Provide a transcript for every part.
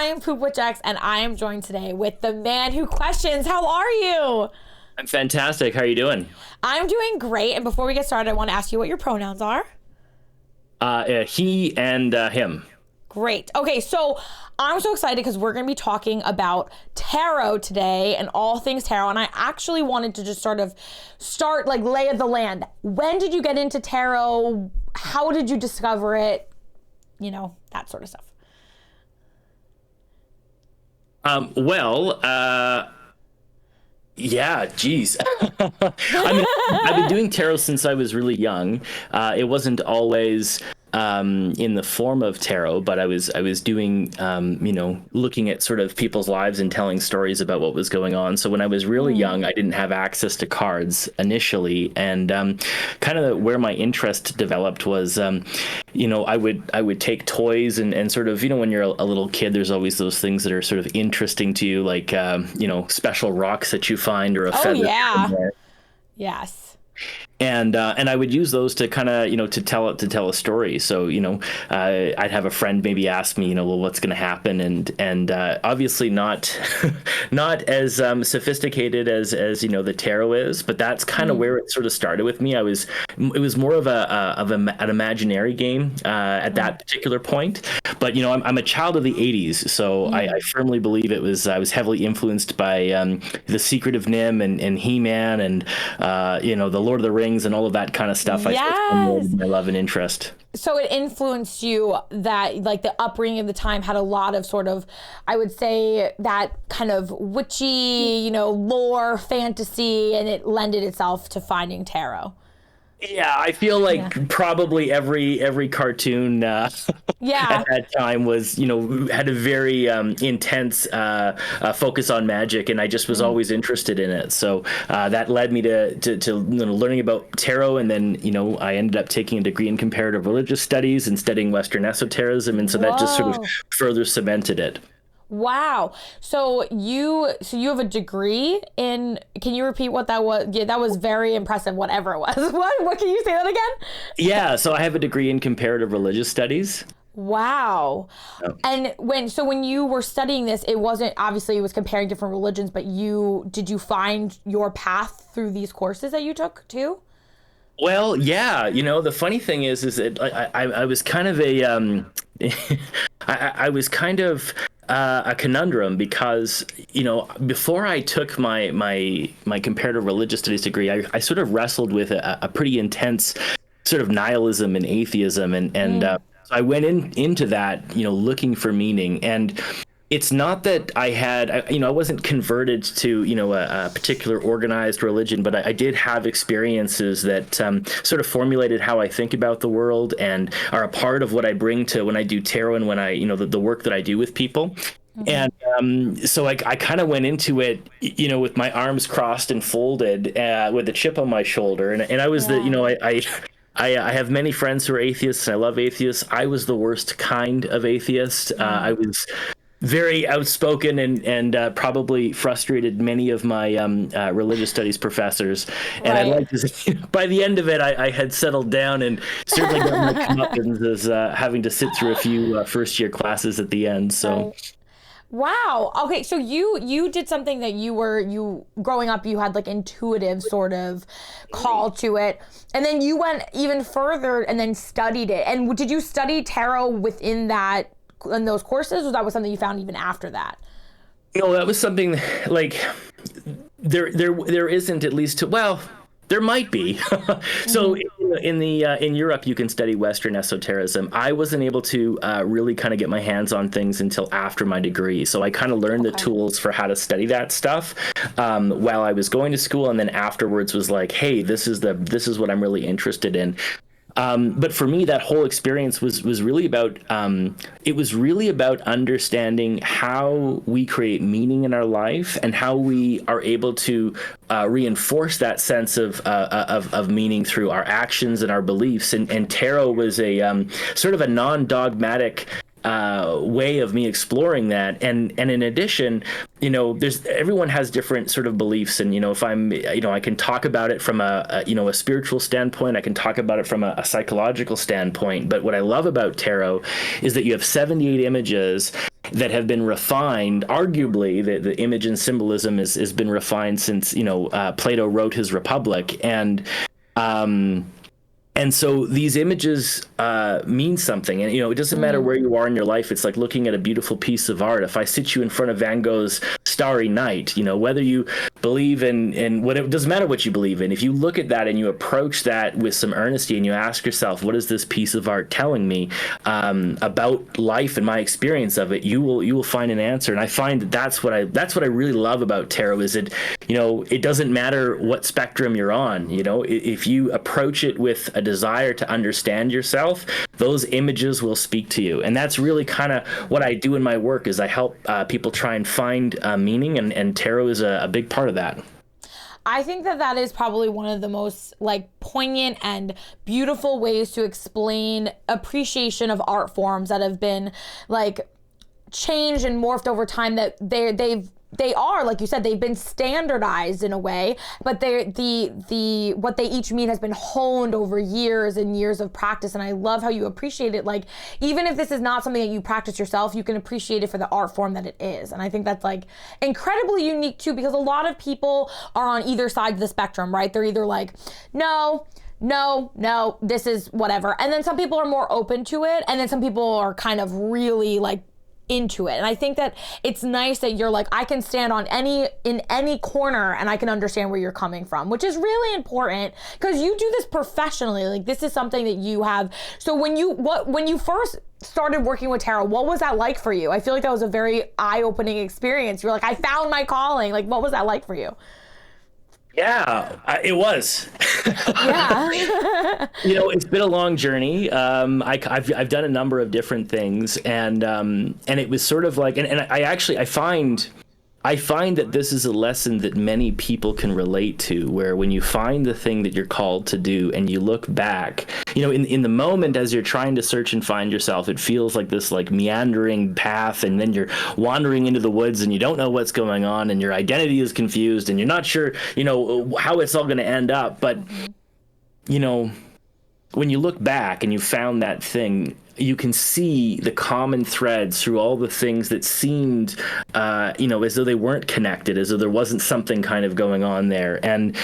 am Poop with Jax, and I am joined today with the man who questions. How are you? I'm fantastic. How are you doing? I'm doing great. And before we get started, I want to ask you what your pronouns are. He and him. Great. Okay, so I'm so excited because we're going to be talking about tarot today and all things tarot. And I actually wanted to just sort of start like lay of the land. When did you get into tarot? How did you discover it? You know, that sort of stuff. Yeah, geez. I mean, I've been doing tarot since I was really young. It wasn't always in the form of tarot, but I was doing, looking at sort of people's lives and telling stories about what was going on. So when I was really young, I didn't have access to cards initially, and kind of where my interest developed was, I would take toys and sort of, when you're a little kid, there's always those things that are sort of interesting to you, like special rocks that you find or a feather. Oh yeah. Yes. And I would use those to kind of, to tell a story. So, I'd have a friend maybe ask me, well, what's going to happen? And obviously not as sophisticated as the tarot is, but that's kind of where it sort of started with me. It was more of an imaginary game at that particular point. But, I'm a child of the 80s, so I firmly believe I was heavily influenced by The Secret of Nim and He-Man and, the Lord of the Rings and all of that kind of stuff. Yes. I love and interest. So it influenced you that like the upbringing of the time had a lot of sort of, I would say, that kind of witchy, lore, fantasy, and it lended itself to finding tarot. Yeah, I feel like probably every cartoon at that time was, had a very intense focus on magic, and I just was always interested in it. So that led me to learning about tarot, and then I ended up taking a degree in comparative religious studies and studying Western esotericism, and so that just sort of further cemented it. Wow. So you have a degree in, can you repeat what that was? Yeah, that was very impressive, whatever it was. What can you say that again? Yeah, so I have a degree in comparative religious studies. Wow. Oh. And when you were studying this, it was comparing different religions, but did you find your path through these courses that you took too? Well, yeah, the funny thing is that I was kind of I was kind of a conundrum because, before I took my comparative religious studies degree, I sort of wrestled with a pretty intense sort of nihilism and atheism. And so I went into that, looking for meaning. And it's not that I had, I wasn't converted to, a particular organized religion, but I did have experiences that sort of formulated how I think about the world and are a part of what I bring to when I do tarot and when I, the work that I do with people. And so I kind of went into it, with my arms crossed and folded with a chip on my shoulder. And I was I have many friends who are atheists, and I love atheists. I was the worst kind of atheist. I was very outspoken and probably frustrated many of my religious studies professors. And I'd like to say, by the end of it, I had settled down and certainly got my comeuppance as having to sit through a few first-year classes at the end. So. Wow. Okay, so you did something that you growing up, you had like intuitive sort of call to it, and then you went even further and then studied it. And did you study tarot within those courses, or that was something you found even after that? That was something like there isn't, at least there might be. So in Europe, you can study Western esotericism. I wasn't able to really kind of get my hands on things until after my degree. So I kind of learned the tools for how to study that stuff while I was going to school, and then afterwards was like, hey, this is what I'm really interested in. But for me, that whole experience was really about understanding how we create meaning in our life and how we are able to reinforce that sense of meaning through our actions and our beliefs. And tarot was a sort of a non-dogmatic way of me exploring that. And in addition, everyone has different sort of beliefs. And, if I'm, I can talk about it from a spiritual standpoint, I can talk about it from a psychological standpoint. But what I love about tarot is that you have 78 images, that have been refined. Arguably, the image and symbolism has been refined since, Plato wrote his Republic. And so these images mean something. And, it doesn't matter where you are in your life. It's like looking at a beautiful piece of art. If I sit you in front of Van Gogh's Starry Night, whether you believe in what, it doesn't matter what you believe in. If you look at that and you approach that with some earnesty and you ask yourself, what is this piece of art telling me about life and my experience of it, you will find an answer. And I find that's what I really love about tarot is it doesn't matter what spectrum you're on. If you approach it with a desire to understand yourself, those images will speak to you. And that's really kind of what I do in my work is I help people try and find meaning, and tarot is a big part of that. I think that is probably one of the most poignant and beautiful ways to explain appreciation of art forms that have been changed and morphed over time, that they are, like you said, they've been standardized in a way, but the what they each mean has been honed over years and years of practice. And I love how you appreciate it. Even if this is not something that you practice yourself, you can appreciate it for the art form that it is. And I think that's incredibly unique too, because a lot of people are on either side of the spectrum, right? They're either no, this is whatever. And then some people are more open to it. And then some people are kind of really into it. And I think that it's nice that you're I can stand in any corner and I can understand where you're coming from, which is really important because you do this professionally. This is something that you have. So when you first started working with tarot, what was that like for you? I feel like that was a very eye-opening experience. You're I found my calling. What was that like for you? Yeah, it was. Yeah. It's been a long journey. I've done a number of different things, and it was sort of and I find that this is a lesson that many people can relate to, where when you find the thing that you're called to do and you look back, in the moment as you're trying to search and find yourself, it feels like this meandering path, and then you're wandering into the woods and you don't know what's going on and your identity is confused and you're not sure, how it's all going to end up. But, when you look back and you found that thing, you can see the common threads through all the things that seemed, as though they weren't connected, as though there wasn't something kind of going on there. And,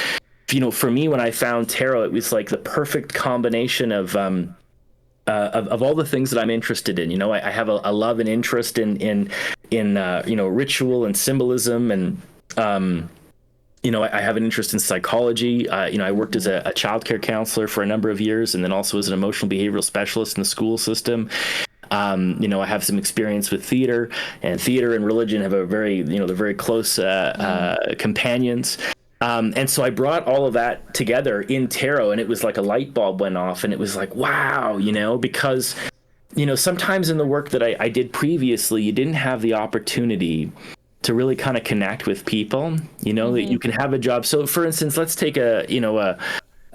for me, when I found tarot, it was the perfect combination of all the things that I'm interested in. I have a love and interest in ritual and symbolism, and I have an interest in psychology. I worked as a childcare counselor for a number of years, and then also as an emotional behavioral specialist in the school system. I have some experience with theater, and religion have a very, they're very close companions. And so I brought all of that together in tarot, and it was like a light bulb went off, and it was wow, because, sometimes in the work that I did previously, you didn't have the opportunity to really kind of connect with people, that you can have a job. So for instance, let's take any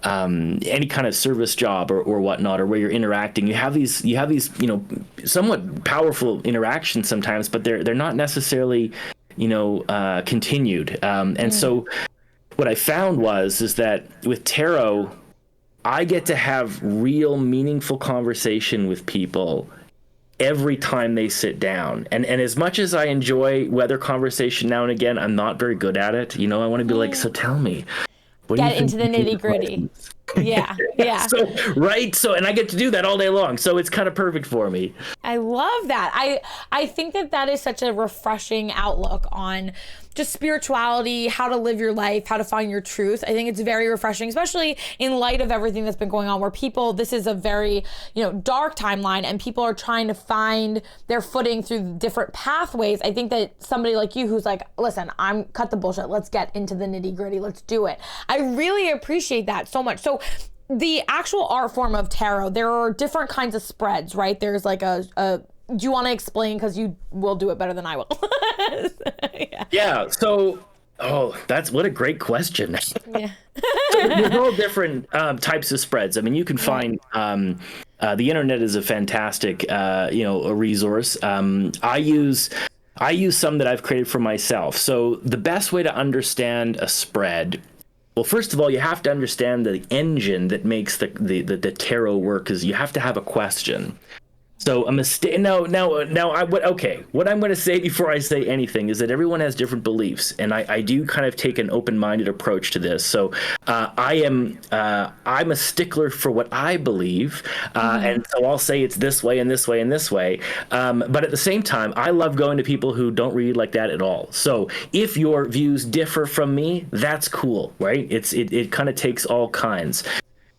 kind of service job or whatnot, or where you're interacting. You have these, somewhat powerful interactions sometimes, but they're not necessarily, continued. And so what I found is that with tarot, I get to have real meaningful conversation with people every time they sit down. And as much as I enjoy weather conversation now and again, I'm not very good at it. I want to be so tell me. Get into the nitty gritty. Yeah. So, and I get to do that all day long. So it's kind of perfect for me. I love that. I think that is such a refreshing outlook on just spirituality, how to live your life, how to find your truth. I think it's very refreshing, especially in light of everything that's been going on, where this is a very, dark timeline, and people are trying to find their footing through different pathways. I think that somebody like you who's listen, I'm cut the bullshit. Let's get into the nitty gritty. Let's do it. I really appreciate that so much. So the actual art form of tarot, there are different kinds of spreads, right? There's do you want to explain? Because you will do it better than I will. Yeah. So, that's what a great question. Yeah. So there's all different types of spreads. I mean, you can find the internet is a fantastic, a resource. I use some that I've created for myself. So the best way to understand a spread, well, first of all, you have to understand the engine that makes the tarot work, is you have to have a question. So a mistake. Now. What I'm going to say before I say anything is that everyone has different beliefs, and I do kind of take an open-minded approach to this. So I'm a stickler for what I believe, and so I'll say it's this way and this way and this way. But at the same time, I love going to people who don't read like that at all. So if your views differ from me, that's cool, right? It kind of takes all kinds.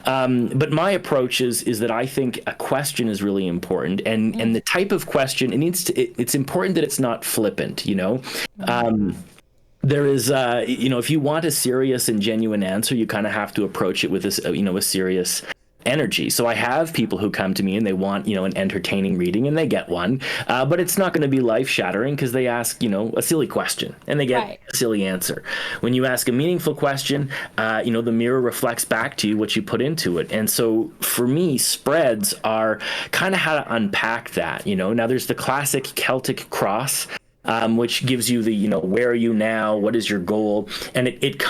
But my approach is that I think a question is really important, and the type of question it's important that it's not flippant, you know. There is, if you want a serious and genuine answer, you kind of have to approach it with this, a serious energy. So I have people who come to me and they want, an entertaining reading, and they get one, but it's not going to be life shattering because they ask, a silly question and they get a silly answer. When you ask a meaningful question, the mirror reflects back to you what you put into it. And so for me, spreads are kind of how to unpack that. Now there's the classic Celtic cross, which gives you the, where are you now? What is your goal? And it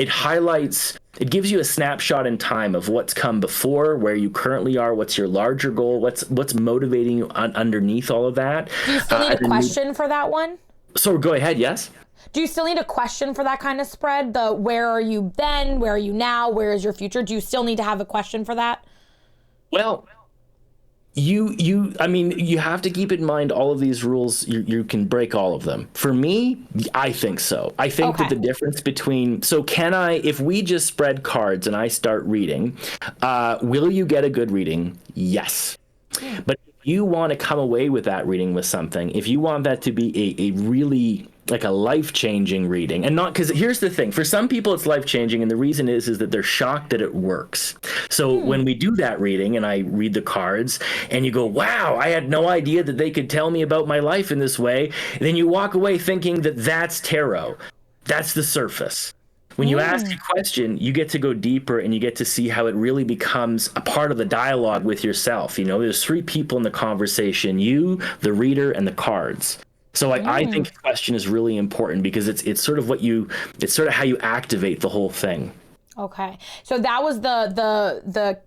highlights, it gives you a snapshot in time of what's come before, where you currently are, what's your larger goal, what's motivating you underneath all of that. Do you still need a question for that one? So go ahead, yes. Do you still need a question for that kind of spread? The where are you then? Where are you now? Where is your future? Do you still need to have a question for that? Well, you have to keep in mind all of these rules. You can break all of them. For me, I think so. I think that the difference between, if we just spread cards and I start reading, will you get a good reading? Yes. But if you want to come away with that reading with something, if you want that to be a really like a life-changing reading, and not, because here's the thing, for some people it's life-changing, and the reason is that they're shocked that it works. So when we do that reading and I read the cards and you go, wow, I had no idea that they could tell me about my life in this way, then you walk away thinking that that's tarot. That's the surface. When you ask a question, you get to go deeper and you get to see how it really becomes a part of the dialogue with yourself. There's three people in the conversation: you, the reader, and the cards. So I think the question is really important because it's sort of how you activate the whole thing. Okay. So that was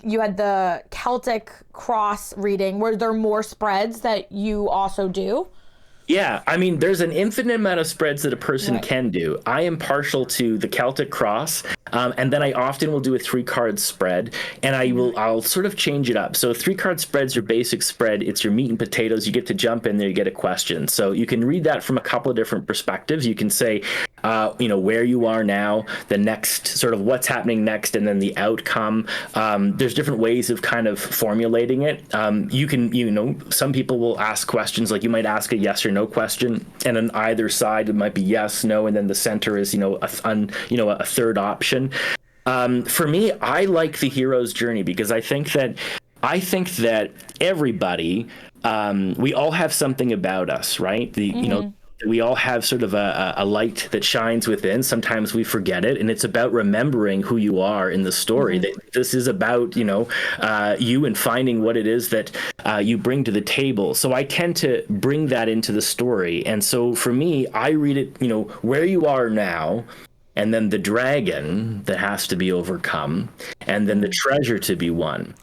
you had the Celtic cross reading. Were there more spreads that you also do? Yeah, there's an infinite amount of spreads that a person can do. I am partial to the Celtic cross, and then I often will do a 3-card spread, and I'll sort of change it up. So 3-card spread's your basic spread. It's your meat and potatoes. You get to jump in there, you get a question. So you can read that from a couple of different perspectives. You can say, where you are now, the next sort of what's happening next, and then the outcome. There's different ways of kind of formulating it. You can, some people will ask questions, like you might ask a yes or no question, and on either side it might be yes, no, and then the center is a third option. For me, I like the hero's journey because I think that everybody, we all have something about us, right? We all have sort of a light that shines within. Sometimes we forget it, and it's about remembering who you are in the story. This is about, you and finding what it is that you bring to the table. So I tend to bring that into the story. And so for me, I read it, where you are now, and then the dragon that has to be overcome, and then the treasure to be won.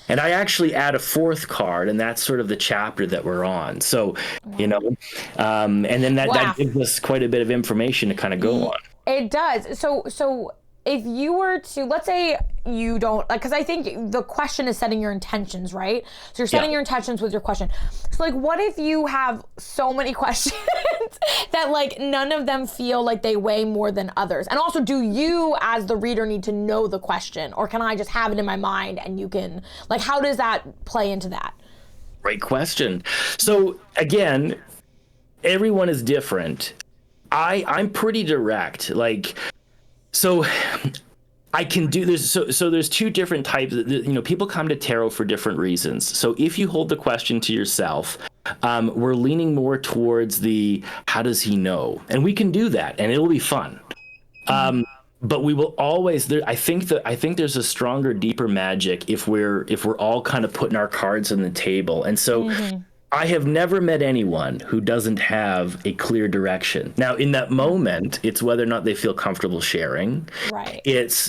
And I actually add a 4th card, and that's sort of the chapter that we're on. So, and then that gives us quite a bit of information to kind of go on. It does. So if you were to, let's say you don't, because I think the question is setting your intentions, right? So you're setting your intentions with your question. So what if you have so many questions that none of them feel like they weigh more than others? And also, do you as the reader need to know the question, or can I just have it in my mind and you can, how does that play into that? Great question. So again, everyone is different. I'm pretty direct. So I can do this. So there's 2 different types. People come to tarot for different reasons. So if you hold the question to yourself, we're leaning more towards the how does he know? And we can do that, and it'll be fun. But we will always. I think there's a stronger, deeper magic if we're all kind of putting our cards on the table. And so I have never met anyone who doesn't have a clear direction. Now, in that moment, it's whether or not they feel comfortable sharing. Right.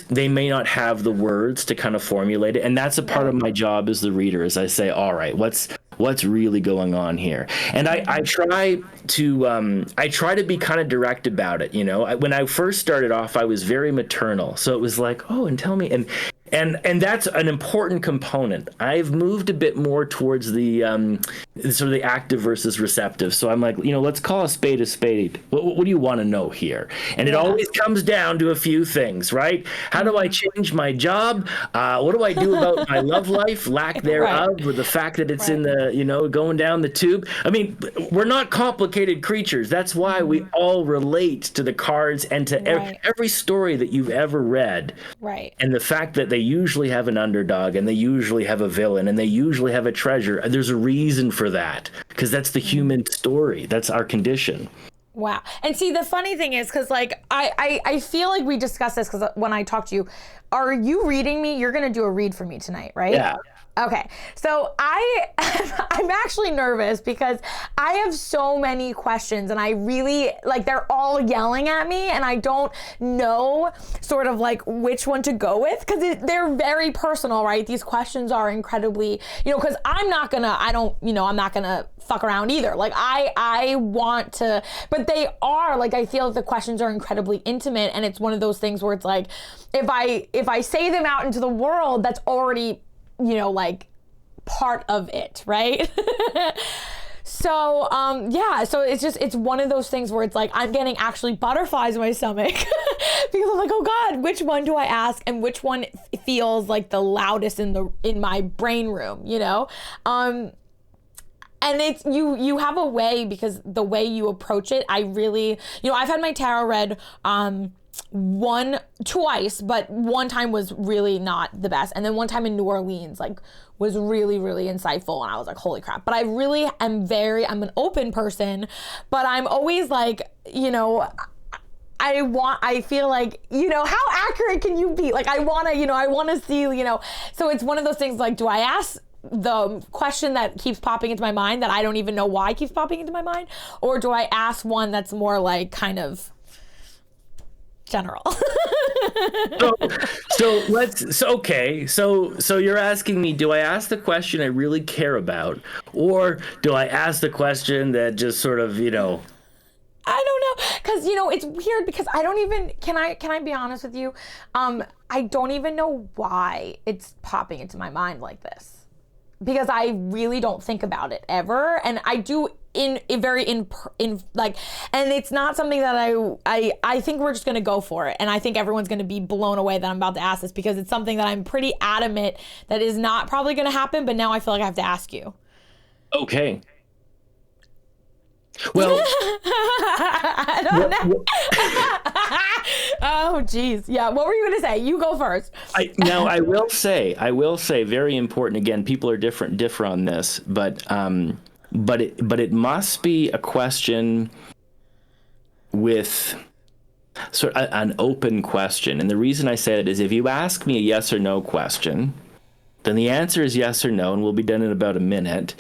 They may not have the words to kind of formulate it. And that's a part of my job as the reader, is I say, all right, what's what's really going on here. And I try to be kind of direct about it. When I first started off, I was very maternal. So it was like, oh, and tell me. And that's an important component. I've moved a bit more towards the sort of the active versus receptive. So I'm like, let's call a spade a spade. What do you want to know here? And it always comes down to a few things, right? How do I change my job? What do I do about my love life, lack thereof, or the fact that it's in the, going down the tube? I mean, we're not complicated creatures. That's why we all relate to the cards and to every story that you've ever read. Right. And the fact that they usually have an underdog and they usually have a villain and they usually have a treasure. There's a reason for that, because that's the human story. That's our condition. Wow. And see, the funny thing is, because like I feel like we discussed this, because when I talk to you, are you reading me? You're going to do a read for me tonight, right? Yeah. Okay, so I'm actually nervous because I have so many questions, and I really, like, they're all yelling at me, and I don't know sort of like which one to go with, because they're very personal, right? These questions are incredibly, because I'm not gonna fuck around either. Like I want to, but they are, like, I feel like the questions are incredibly intimate, and it's one of those things where it's like, if I say them out into the world, that's already, like part of it, right? So, so it's one of those things where it's like, I'm getting actually butterflies in my stomach because I'm like, oh God, which one do I ask? And which one feels like the loudest in my brain room, And it's, you have a way, because the way you approach it, I really, I've had my tarot read, twice, but one time was really not the best. And then one time in New Orleans, like, was really, really insightful. And I was like, holy crap. But I really am I'm an open person, but I'm always like, I feel like, how accurate can you be? Like, I want to see, so it's one of those things, like, do I ask the question that keeps popping into my mind that I don't even know why keeps popping into my mind? Or do I ask one that's more like kind of general? So you're asking me, do I ask the question I really care about, or do I ask the question that just sort of, I don't know, because it's weird, because I don't even, can I be honest with you, I don't even know why it's popping into my mind like this, because I really don't think about it ever, and I do and it's not something that I think we're just gonna go for it, and I think everyone's gonna be blown away that I'm about to ask this, because it's something that I'm pretty adamant that is not probably gonna happen, but now I feel like I have to ask you. Okay. Well, I don't know. Oh, geez. Yeah. What were you going to say? You go first. I will say, very important. Again, people are differ on this, but it must be a question with sort of an open question. And the reason I say that is, if you ask me a yes or no question, then the answer is yes or no, and we'll be done in about a minute.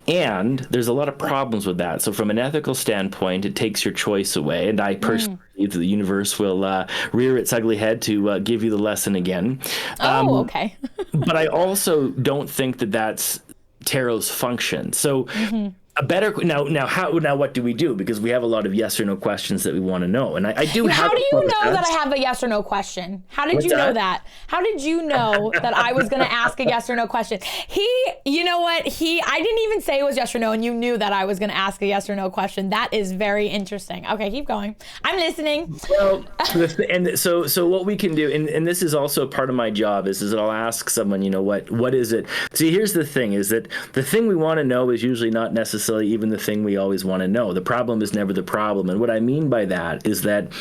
And there's a lot of problems with that. So from an ethical standpoint, it takes your choice away. And I personally believe that the universe will rear its ugly head to give you the lesson again. Okay. But I also don't think that that's tarot's function. So a better now what do we do? Because we have a lot of yes or no questions that we want to know, and I do. How do you know that I have a yes or no question? How did you know that? How did you know that I was going to ask a yes or no question? You know what? I didn't even say it was yes or no, and you knew that I was going to ask a yes or no question. That is very interesting. Okay, keep going. I'm listening. Well, and so what we can do, and this is also part of my job, is that I'll ask someone, what is it? See, here's the thing: is that the thing we want to know is usually not necessarily even the thing we always want to know. The problem is never the problem. And what I mean by that is that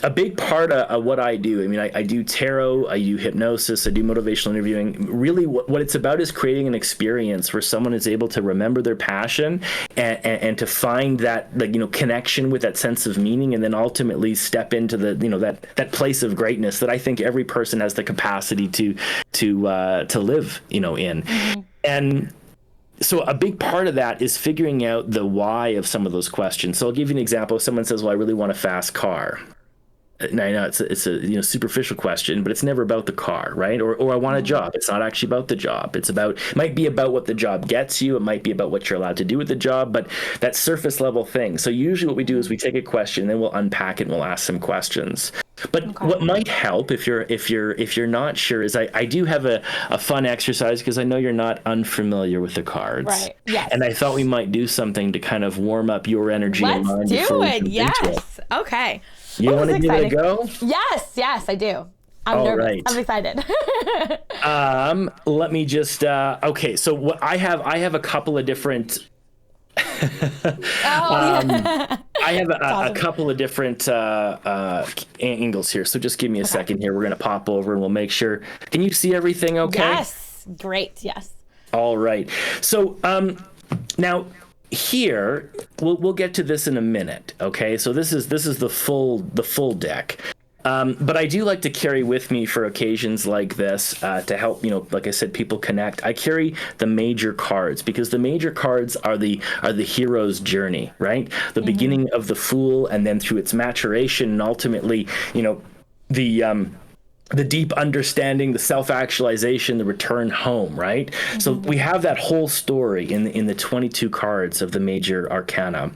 a big part of what I do, I do tarot, I do hypnosis, I do motivational interviewing. Really what it's about is creating an experience where someone is able to remember their passion and to find that, connection with that sense of meaning, and then ultimately step into the, that place of greatness that I think every person has the capacity to live, in. Mm-hmm. And so a big part of that is figuring out the why of some of those questions. So I'll give you an example. If someone says, well, I really want a fast car. And I know it's a superficial question, but it's never about the car, right? Or I want a job. It's not actually about the job. It might be about what the job gets you. It might be about what you're allowed to do with the job, but that surface level thing. So usually what we do is we take a question, then we'll unpack it and we'll ask some questions. But what might help if you're not sure is I do have a fun exercise because I know you're not unfamiliar with the cards. Right. Yes. And I thought we might do something to kind of warm up your energy and Let's mind do before we it. jump into it. Yes. Okay. You want to give it a go? Yes, I do. I'm All nervous. right. I'm excited. Let me just okay, so what I have a couple of different I have a couple of different angles here. So just give me a second here. We're going to pop over and we'll make sure. Can you see everything okay? Yes. Great. Yes. All right. So now here we'll get to this in a minute. Okay. So this is the full deck. But I do like to carry with me for occasions like this to help, like I said, people connect. I carry the major cards because the major cards are the hero's journey, right? The beginning of the Fool, and then through its maturation, and ultimately, the deep understanding, the self-actualization, the return home, right? So we have that whole story in the 22 cards of the major arcana.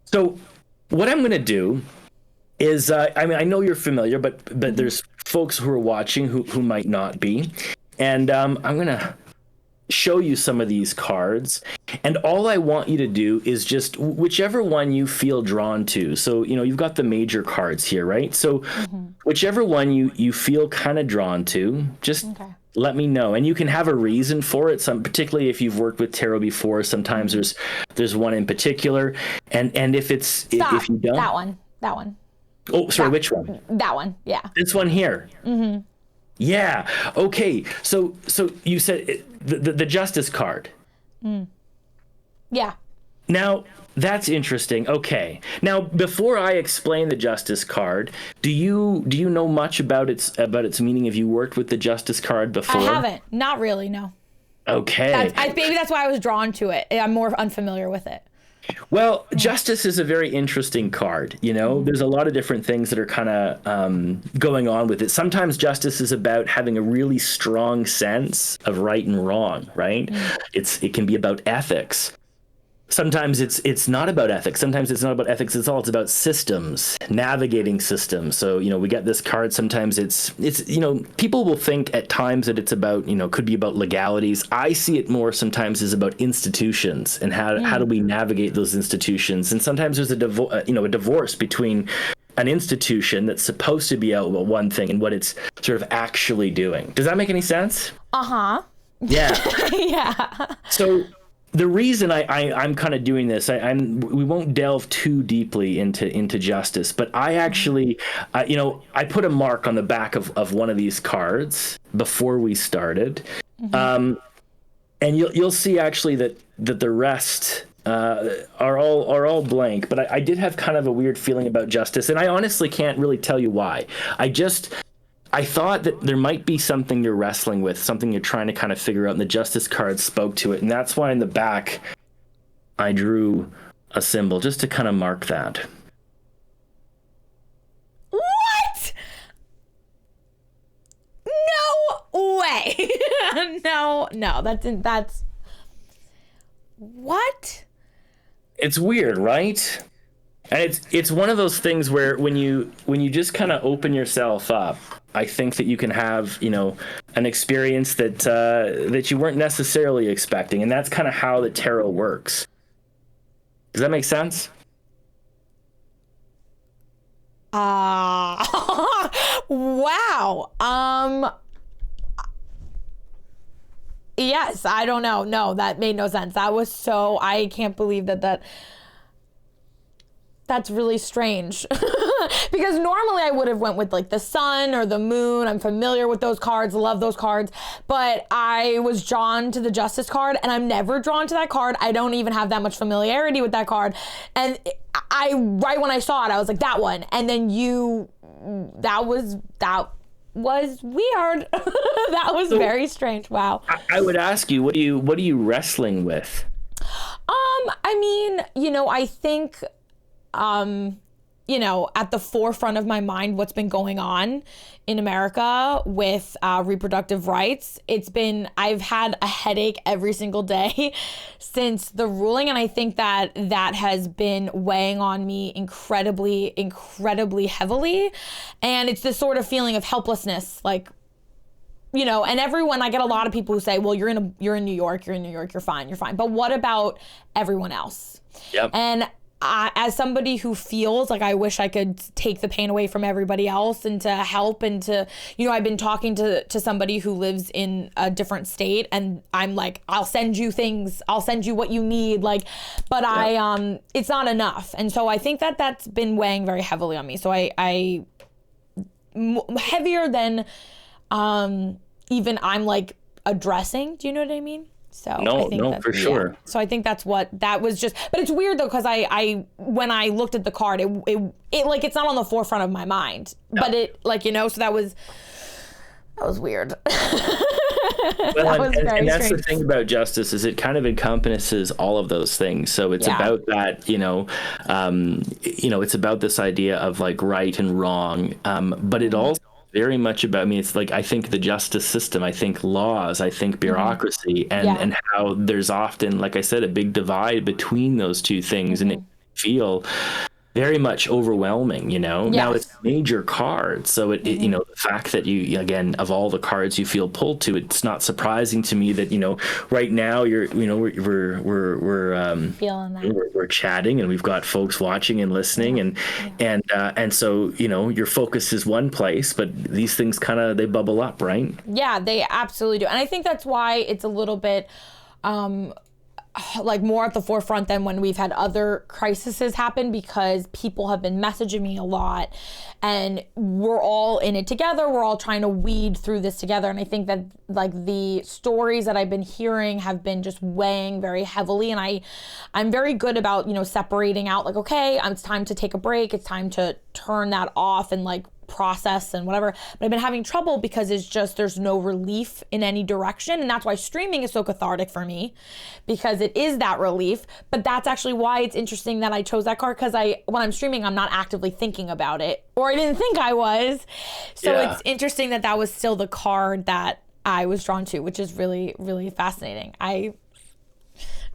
So what I'm going to do is, I know you're familiar, but there's folks who are watching who might not be. And I'm going to show you some of these cards. And all I want you to do is just whichever one you feel drawn to. So, you've got the major cards here, right? So whichever one you feel kind of drawn to, just let me know. And you can have a reason for it. Particularly if you've worked with tarot before, sometimes there's one in particular. And if if you don't. That one. Oh, sorry, which one? That one, yeah. This one here. Yeah. Okay. So you said the Justice card. Yeah. Now that's interesting. Okay. Now before I explain the Justice card, do you know much about its meaning? Have you worked with the Justice card before? I haven't. Not really. No. Okay. Maybe that's why I was drawn to it. I'm more unfamiliar with it. Well, Justice is a very interesting card. There's a lot of different things that are kind of going on with it. Sometimes Justice is about having a really strong sense of right and wrong, right? It can be about ethics. Sometimes it's not about ethics. Sometimes it's not about ethics at all. It's about systems, navigating systems. So, we get this card. Sometimes it's people will think at times that it's about, could be about legalities. I see it more sometimes as about institutions and how do we navigate those institutions. And sometimes there's a divorce between an institution that's supposed to be about one thing and what it's sort of actually doing. Does that make any sense? Uh-huh. Yeah. Yeah. So the reason I'm kind of doing this, we won't delve too deeply into Justice, but I actually, I put a mark on the back of one of these cards before we started, and you'll see actually that the rest are all blank. But I did have kind of a weird feeling about Justice, and I honestly can't really tell you why. I thought that there might be something you're wrestling with, something you're trying to kind of figure out, and the Justice card spoke to it. And that's why in the back, I drew a symbol just to kind of mark that. What? No way. No, that's what? It's weird, right? And it's one of those things where when you just kind of open yourself up, I think that you can have, an experience that you weren't necessarily expecting. And that's kind of how the tarot works. Does that make sense? Wow. Yes, I don't know. No, that made no sense. I can't believe that's really strange. Because normally I would have went with like the sun or the moon. I'm familiar with those cards, love those cards, but I was drawn to the Justice card, and I'm never drawn to that card. I don't even have that much familiarity with that card. And right when I saw it, I was like, that one. And then that was weird. That was very strange. Wow. I would ask you, what are you wrestling with? I mean, I think, you know, at the forefront of my mind what's been going on in America with reproductive rights. I've had a headache every single day since the ruling. And I think that that has been weighing on me incredibly, incredibly heavily. And it's this sort of feeling of helplessness, like, you know, and I get a lot of people who say, well, you're in New York, you're fine. But what about everyone else? Yep. And as somebody who feels like I wish I could take the pain away from everybody else and to help and to, you know, I've been talking to somebody who lives in a different state, and I'm like, I'll send you things, I'll send you what you need, like, but yeah. It's not enough. And so I think that that's been weighing very heavily on me. So I heavier than even I'm like addressing, do you know what I mean? So I think for sure. Yeah. So I think that was just, but it's weird though, because I when I looked at the card, it like, it's not on the forefront of my mind, but it, like, you know, so that was weird. Well, and that's the thing about justice, is it kind of encompasses all of those things. So it's about that, it's about this idea of like right and wrong, but it also very much about me. It's like, I think the justice system, I think laws, I think bureaucracy, and how there's often, like I said, a big divide between those two things, and it feel very much overwhelming, you know. Yes. Now it's a major card, so it you know, the fact that you, again, of all the cards you feel pulled to, it's not surprising to me that, you know, right now we're feeling that. We're chatting, and we've got folks watching and listening, and so, you know, your focus is one place, but these things kind of, they bubble up, right? Yeah, they absolutely do, and I think that's why it's a little bit like more at the forefront than when we've had other crises happen, because people have been messaging me a lot, and we're all in it together. We're all trying to weed through this together. And I think that like the stories that I've been hearing have been just weighing very heavily. And I'm very good about, you know, separating out, like, okay, it's time to take a break. It's time to turn that off and like process and whatever. But I've been having trouble because it's just, there's no relief in any direction. And that's why streaming is so cathartic for me, because it is that relief. But that's actually why it's interesting that I chose that card, because when I'm streaming, I'm not actively thinking about it, or I didn't think I was. So it's interesting that was still the card that I was drawn to, which is really, really fascinating.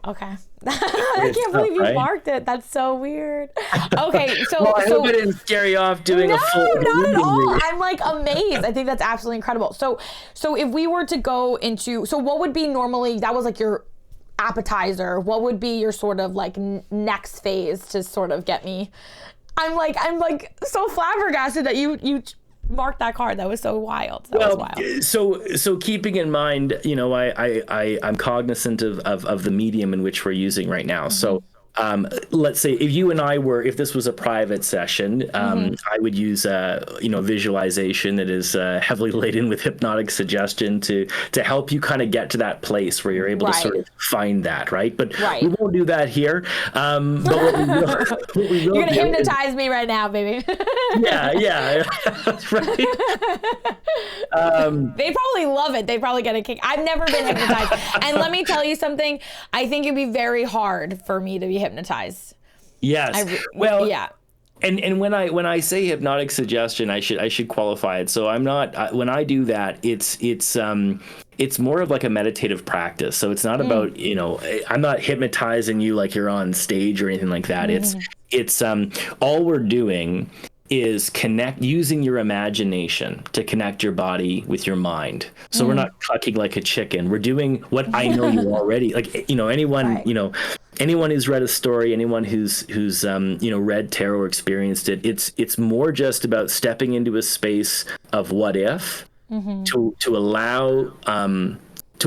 Okay. I can't believe you marked it. That's so weird. Okay, so well, I hope it didn't scare you off doing a full. No, not at all. I'm like amazed. I think that's absolutely incredible. So if we were to go into, so what would be normally, that was like your appetizer, what would be your sort of like next phase to sort of get me? I'm like so flabbergasted that you marked that card. That was so wild. That was wild. So keeping in mind, you know, I'm cognizant of the medium in which we're using right now. So let's say if this was a private session, I would use visualization that is heavily laden with hypnotic suggestion to help you kind of get to that place where you're able to sort of find that, right? But we won't do that here. But what we will you're gonna hypnotize me right now, baby. yeah, that's right. They probably love it. They probably get a kick. I've never been hypnotized, and let me tell you something. I think it'd be very hard for me to be hypnotized. Yes. And when I say hypnotic suggestion, I should qualify it. So I'm not, when I do that, it's more of like a meditative practice. So it's not about, you know, I'm not hypnotizing you like you're on stage or anything like that. It's all we're doing is using your imagination to connect your body with your mind. So we're not clucking like a chicken. We're doing what I know you already, like, you know, anyone, you know, anyone who's read a story, anyone who's read tarot or experienced it, it's more just about stepping into a space of what if, to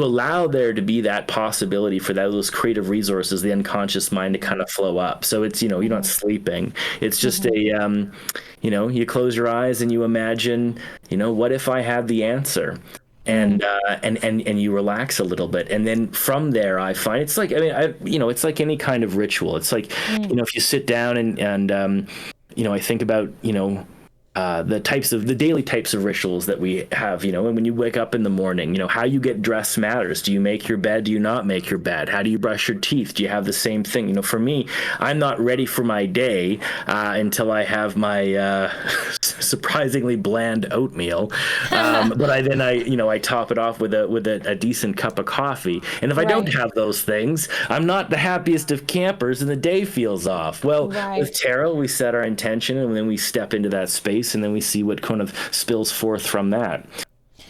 allow there to be that possibility for those creative resources, the unconscious mind, to kind of flow up. So it's, you know, you're not sleeping. It's just you close your eyes and you imagine, you know, what if I had the answer? And you relax a little bit, and then from there I find it's like, it's like any kind of ritual. It's like, you know, if you sit down and I think about, you know, the daily types of rituals that we have, and when you wake up in the morning, how you get dressed matters. Do you make your bed? Do you not make your bed? How do you brush your teeth? Do you have the same thing? For me, I'm not ready for my day until I have my surprisingly bland oatmeal. But I top it off with a decent cup of coffee. And if I don't have those things, I'm not the happiest of campers and the day feels off. Well, with tarot, we set our intention and then we step into that space and then we see what kind of spills forth from that.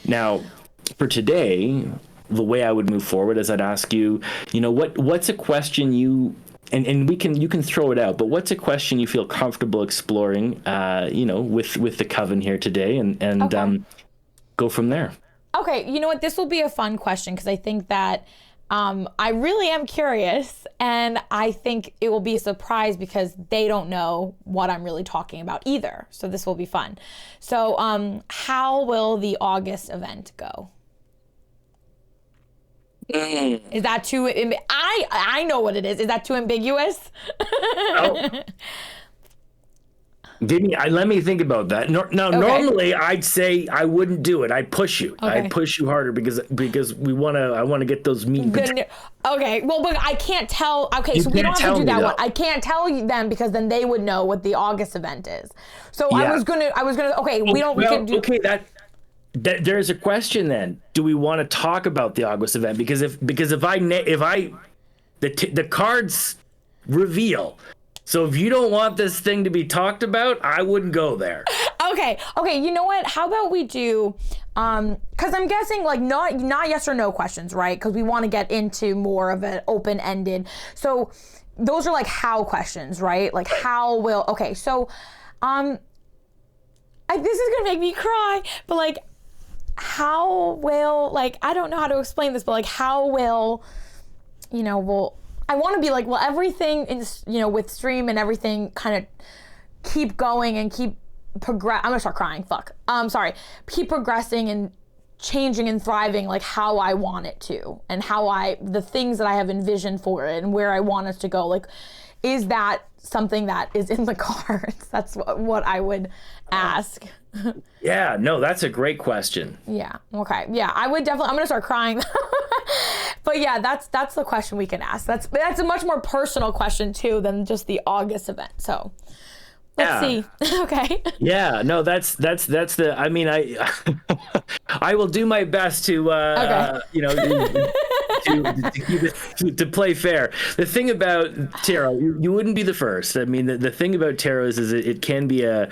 Now, for today, the way I would move forward is I'd ask you, what's a question and you can throw it out, but what's a question you feel comfortable exploring, with the Coven here today, and go from there. Okay, you know what? This will be a fun question because I think that I really am curious, and I think it will be a surprise because they don't know what I'm really talking about either. So this will be fun. So how will the August event go? Is that too? I know what it is. Is that too ambiguous? Oh. Let me think about that. Normally I'd say I wouldn't do it. I'd push you. Okay. I'd push you harder because I want to get those meat. Okay. Well, but I can't tell. Okay, so we don't have to do that one. I can't tell them because then they would know what the August event is. So yeah. I was gonna. Okay, we don't. Okay, that there's a question then. Do we want to talk about the August event? Because if the cards reveal. So if you don't want this thing to be talked about, I wouldn't go there. Okay. You know what? How about we do, because I'm guessing like not yes or no questions, right? Because we want to get into more of an open-ended. So those are like how questions, right? Like how will, okay. So, this is going to make me cry, but like, how will, like, I don't know how to explain this, but like, how will, I want to be like, well, everything is, with stream and everything kind of keep going and keep I'm going to start crying. Fuck. Sorry. Keep progressing and changing and thriving like how I want it to and the things that I have envisioned for it and where I want us to go. Like, is that something that is in the cards? That's what I would ask. Yeah, no, that's a great question. Yeah. Okay. Yeah, I would definitely. I'm gonna start crying. But yeah, that's the question we can ask. That's a much more personal question too than just the August event. So let's see. Okay. Yeah. No, that's the. I mean, I will do my best to to play fair. The thing about tarot, you wouldn't be the first. I mean, the thing about tarot is it can be an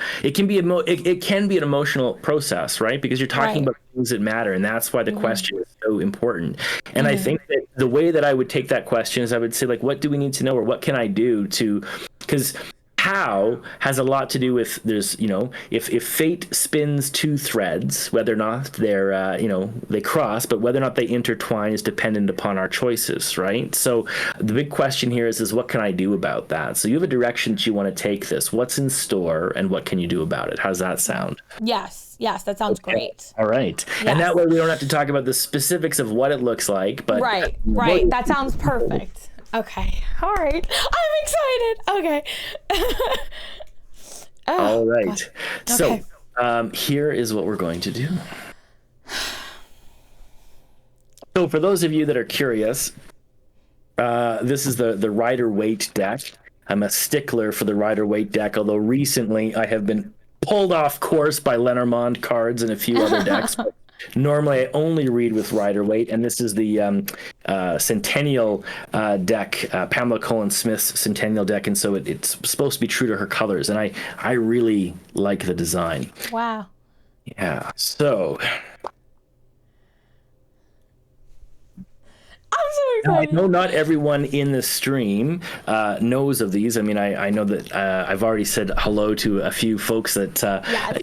emotional process, right? Because you're talking about things that matter, and that's why the question is so important. And I think that the way that I would take that question is I would say, like, what do we need to know, or what can I do to, because how has a lot to do with if fate spins two threads, whether or not they're they cross, but whether or not they intertwine is dependent upon our choices, right? So the big question here is what can I do about that? So you have a direction that you want to take this. What's in store and what can you do about it? How's that sound? Yes, that sounds great. All right. Yes. And that way we don't have to talk about the specifics of what it looks like, but right. That sounds perfect. Okay. All right. I'm excited. Okay. All right. Okay. So here is what we're going to do. So for those of you that are curious, this is the Rider-Waite deck. I'm a stickler for the Rider-Waite deck, although recently I have been pulled off course by Lenormand cards and a few other decks. Normally, I only read with Rider-Waite, and this is the Centennial deck, Pamela Colin Smith's Centennial deck, and so it's supposed to be true to her colors, and I really like the design. Wow. Yeah, so... I'm so excited. I know not everyone in the stream knows of these. I mean, I know that I've already said hello to a few folks that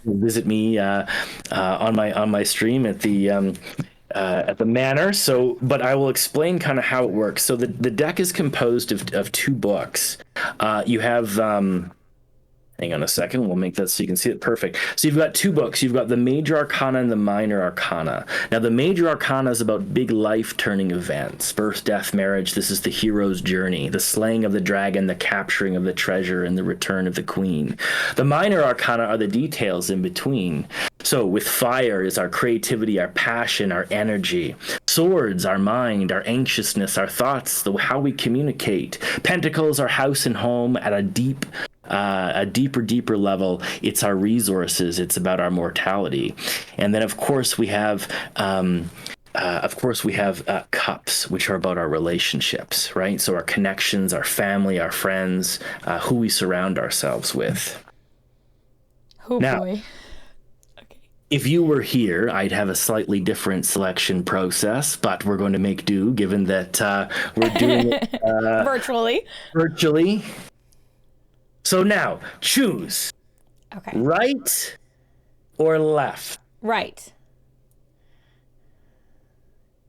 visit me on my stream at the Manor. So, but I will explain kind of how it works. So the deck is composed of two books. You have Hang on a second. We'll make that so you can see it. Perfect. So you've got two books. You've got the Major Arcana and the Minor Arcana. Now, the Major Arcana is about big life-turning events. Birth, death, marriage. This is the hero's journey. The slaying of the dragon, the capturing of the treasure, and the return of the queen. The Minor Arcana are the details in between. So with fire is our creativity, our passion, our energy. Swords, our mind, our anxiousness, our thoughts, how we communicate. Pentacles, our house and home at a deeper level. It's our resources. It's about our mortality. And then, of course, we have cups, which are about our relationships, right? So our connections, our family, our friends, who we surround ourselves with. Oh, now, boy. If you were here, I'd have a slightly different selection process, but we're going to make do, given that we're doing it virtually. So now, choose. Okay. Right or left? Right.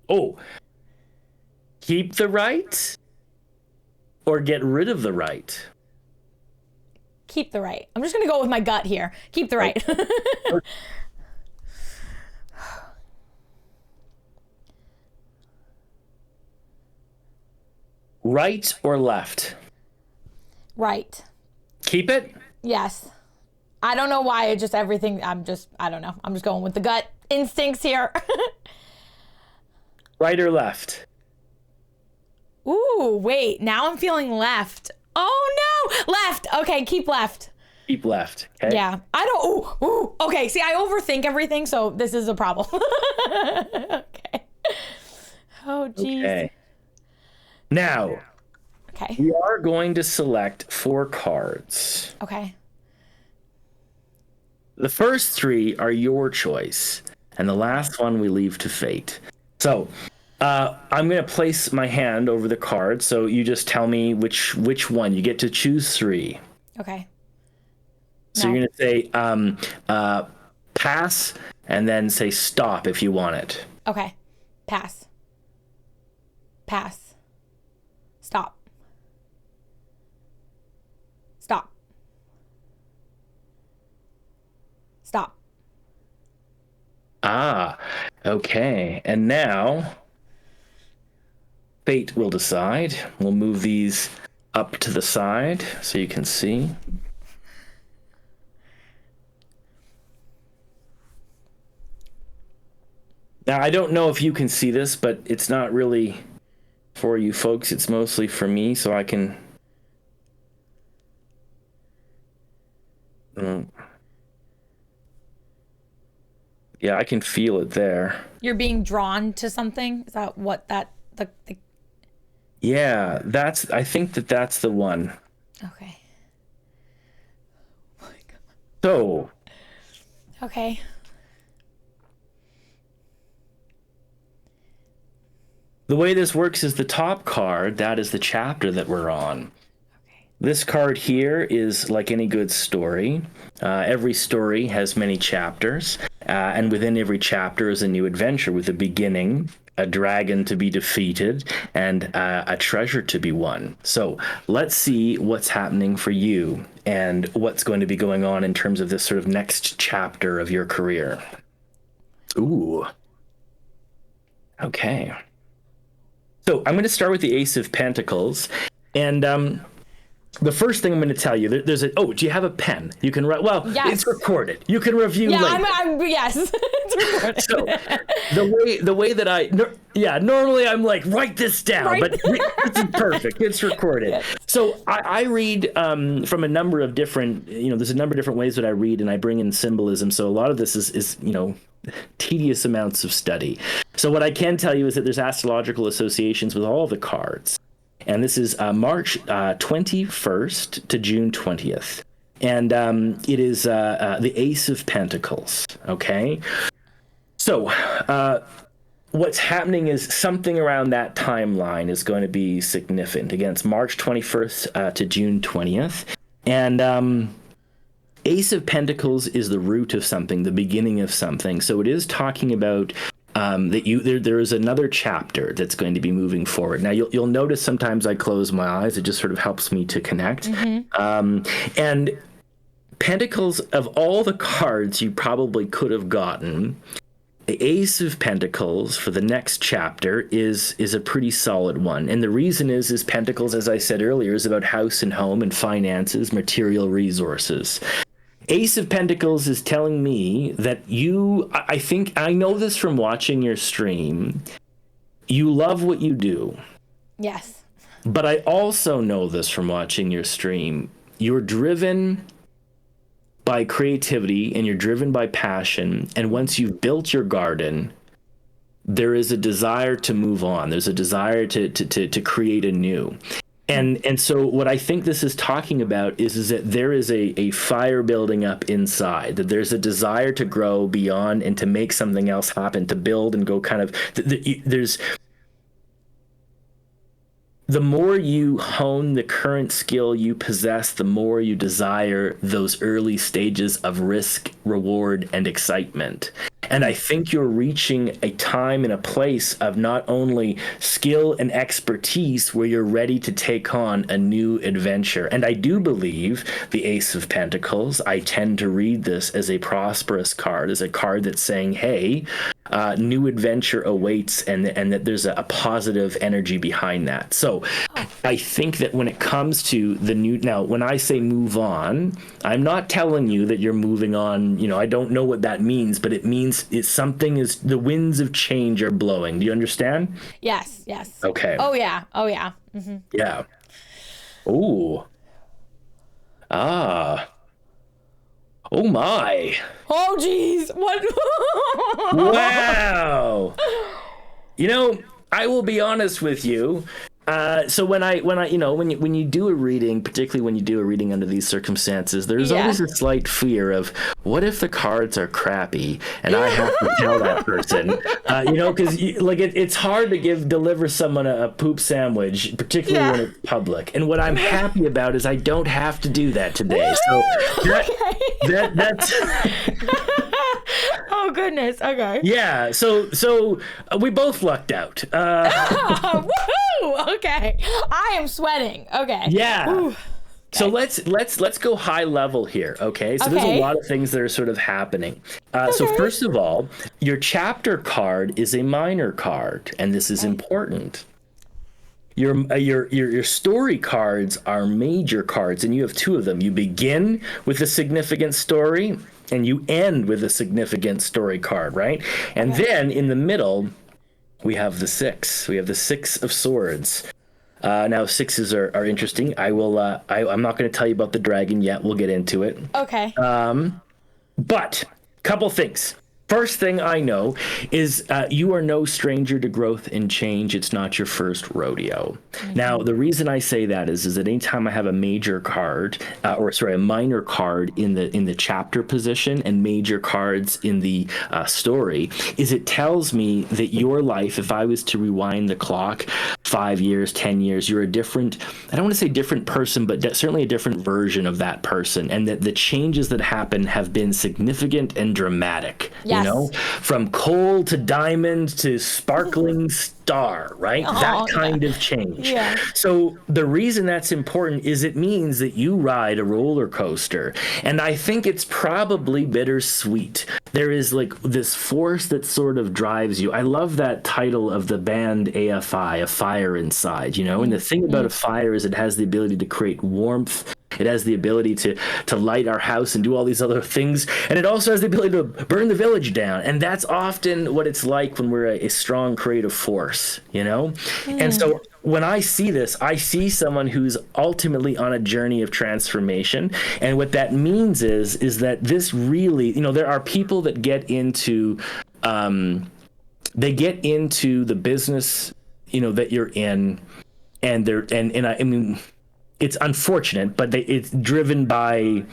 Oh, keep the right or get rid of the right? Keep the right. I'm just going to go with my gut here. Keep the right. Right or left? Right. Keep it? Yes. I don't know why. I don't know. I'm just going with the gut instincts here. Right or left? Ooh, wait. Now I'm feeling left. Oh, no. Left. Okay, keep left. Keep left. Okay. Yeah. I don't. Ooh. Okay, see, I overthink everything, so this is a problem. Okay. Oh, geez. Okay. Now, Okay. we are going to select 4 cards. Okay. The first 3 are your choice, and the last one we leave to fate. So, I'm going to place my hand over the card, so you just tell me which one. You get to choose 3. Okay. So you're going to say pass, and then say stop if you want it. Okay. Pass. Pass. Stop. Stop. Stop. Ah, okay. And now, fate will decide. We'll move these up to the side so you can see. Now, I don't know if you can see this, but it's not really for you folks. It's mostly for me, so I can... Yeah, I can feel it there. You're being drawn to something? Is that what the Yeah, I think that's the one. Okay. Oh my God. So... Okay. The way this works is the top card, that is the chapter that we're on. Okay. This card here is like any good story. Every story has many chapters, and within every chapter is a new adventure with a beginning, a dragon to be defeated, and a treasure to be won. So let's see what's happening for you and what's going to be going on in terms of this sort of next chapter of your career. Ooh. Okay. So I'm going to start with the Ace of Pentacles, and the first thing I'm going to tell you, do you have a pen? You can write. Well, yes. It's recorded. You can review later. Yes, it's recorded. So the way that normally I'm like, write this down, Right. but this is perfect. It's recorded. Yes. So I read from a number of different, there's a number of different ways that I read, and I bring in symbolism. So a lot of this is tedious amounts of study. So what I can tell you is that there's astrological associations with all of the cards. And this is March 21st to June 20th. And it is the Ace of Pentacles, okay? So what's happening is something around that timeline is going to be significant. Again, it's March 21st to June 20th. And Ace of Pentacles is the root of something, the beginning of something. So it is talking about that there is another chapter that's going to be moving forward. Now you'll notice sometimes I close my eyes. It just sort of helps me to connect. Mm-hmm. And Pentacles, of all the cards you probably could have gotten, the Ace of Pentacles for the next chapter is a pretty solid one. And the reason is Pentacles, as I said earlier, is about house and home and finances, material resources. Ace of Pentacles is telling me that I think I know this from watching your stream, you love what you do. Yes. But I also know this from watching your stream, you're driven by creativity and you're driven by passion. And once you've built your garden, there is a desire to move on. There's a desire to create anew. And so what I think this is talking about is that there is a fire building up inside, that there's a desire to grow beyond and to make something else happen, to build and go kind of, there's, the more you hone the current skill you possess, the more you desire those early stages of risk, reward, and excitement. And I think you're reaching a time and a place of not only skill and expertise where you're ready to take on a new adventure. And I do believe the Ace of Pentacles, I tend to read this as a prosperous card, as a card that's saying, hey, new adventure awaits, and that there's a positive energy behind that. So I think that when it comes to the new, now when I say move on, I'm not telling you that you're moving on, I don't know what that means, but it means the winds of change are blowing. Do you understand? Yes. Okay. Oh yeah. Mm-hmm. Yeah. Ooh. Ah. Oh my. Oh geez. What? Wow. I will be honest with you. So when you do a reading, particularly when you do a reading under these circumstances, there's always a slight fear of what if the cards are crappy and I have to tell that person, because it's hard to deliver someone a poop sandwich, particularly when it's public. And what I'm happy about is I don't have to do that today. So that's. Oh goodness. Okay. Yeah. So we both lucked out. Woohoo! Okay. I am sweating. Okay. Yeah. Ooh. So let's go high level here. Okay. So there's a lot of things that are sort of happening. So first of all, your chapter card is a minor card, and this is important. Your story cards are major cards, and you have two of them. You begin with a significant story, and you end with a significant story card, right? And then in the middle, we have the six. We have the Six of Swords. Now sixes are interesting. I'm not going to tell you about the dragon yet. We'll get into it. Okay. But couple things. First thing I know is you are no stranger to growth and change. It's not your first rodeo. Mm-hmm. Now, the reason I say that is that anytime I have a major card, a minor card in the chapter position and major cards in the story, is it tells me that your life, if I was to rewind the clock 5 years, 10 years, you're a different, I don't want to say different person, but certainly a different version of that person. And that the changes that happen have been significant and dramatic. Yes. From coal to diamond to sparkling star, right? That kind of change. Yeah. So the reason that's important is it means that you ride a roller coaster. And I think it's probably bittersweet. There is this force that sort of drives you. I love that title of the band AFI, A Fire Inside, and the thing about a fire is it has the ability to create warmth. It has the ability to light our house and do all these other things. And it also has the ability to burn the village down. And that's often what it's like when we're a strong creative force, And so when I see this, I see someone who's ultimately on a journey of transformation. And what that means is that this really, there are people that get into the business, that you're in, and I mean, it's unfortunate, but it's driven by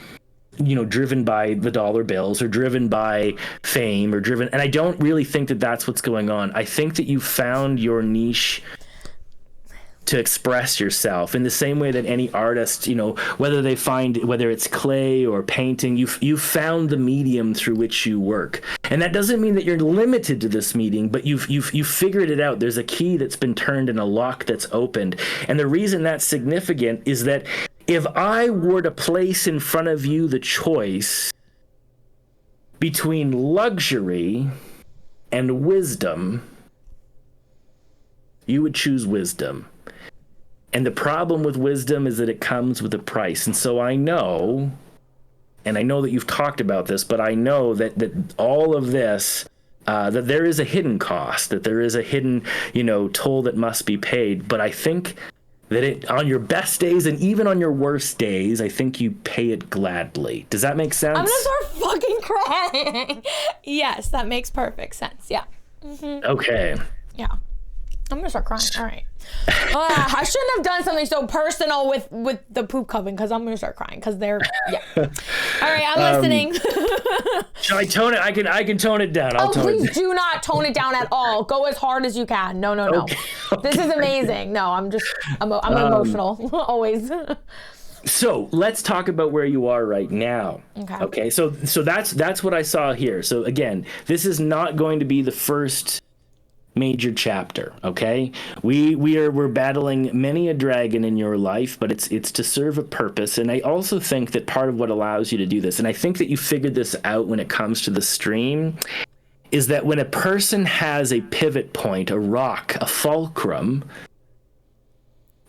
the dollar bills or driven by fame and I don't really think that that's what's going on. I think that you found your niche to express yourself in the same way that any artist, whether it's clay or painting, you found the medium through which you work. And that doesn't mean that you're limited to this medium, but you've figured it out. There's a key that's been turned and a lock that's opened. And the reason that's significant is that if I were to place in front of you the choice between luxury and wisdom, you would choose wisdom. And the problem with wisdom is that it comes with a price. And so I know, and I know that you've talked about this, but I know that all of this, that there is a hidden cost, that there is a hidden, toll that must be paid. But I think that on your best days and even on your worst days, I think you pay it gladly. Does that make sense? I'm gonna start fucking crying. Yes, that makes perfect sense. Yeah. Okay. Yeah. I'm gonna start crying. All right. I shouldn't have done something so personal with the poop coven, because I'm gonna start crying because they're All right, I'm listening. Shall I tone it? I can tone it down. I'll tone please it down. do not tone it down at all. Go as hard as you can. No. Okay. This is amazing. No, I'm emotional always. So let's talk about where you are right now. Okay. So that's what I saw here. So again, this is not going to be the first major chapter. Okay. We're battling many a dragon in your life, but it's to serve a purpose. And I also think that part of what allows you to do this, and I think that you figured this out when it comes to the stream, is that when a person has a pivot point, a rock, a fulcrum,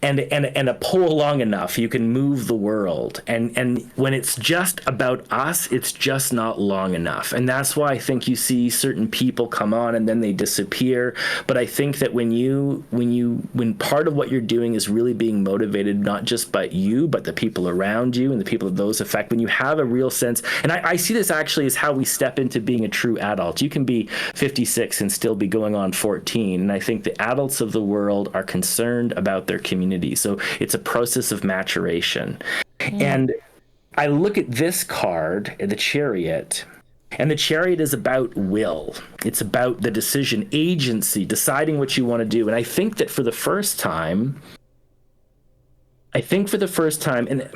and a pole long enough, you can move the world. And when it's just about us, it's just not long enough. And that's why I think you see certain people come on and then they disappear. But I think that when part of what you're doing is really being motivated, not just by you, but the people around you and the people that those affect, when you have a real sense, and I see this actually as how we step into being a true adult. You can be 56 and still be going on 14. And I think the adults of the world are concerned about their community. So it's a process of maturation. And I look at this card, the Chariot, and the Chariot is about will. It's about the decision, agency, deciding what you want to do. And I think that for the first time, and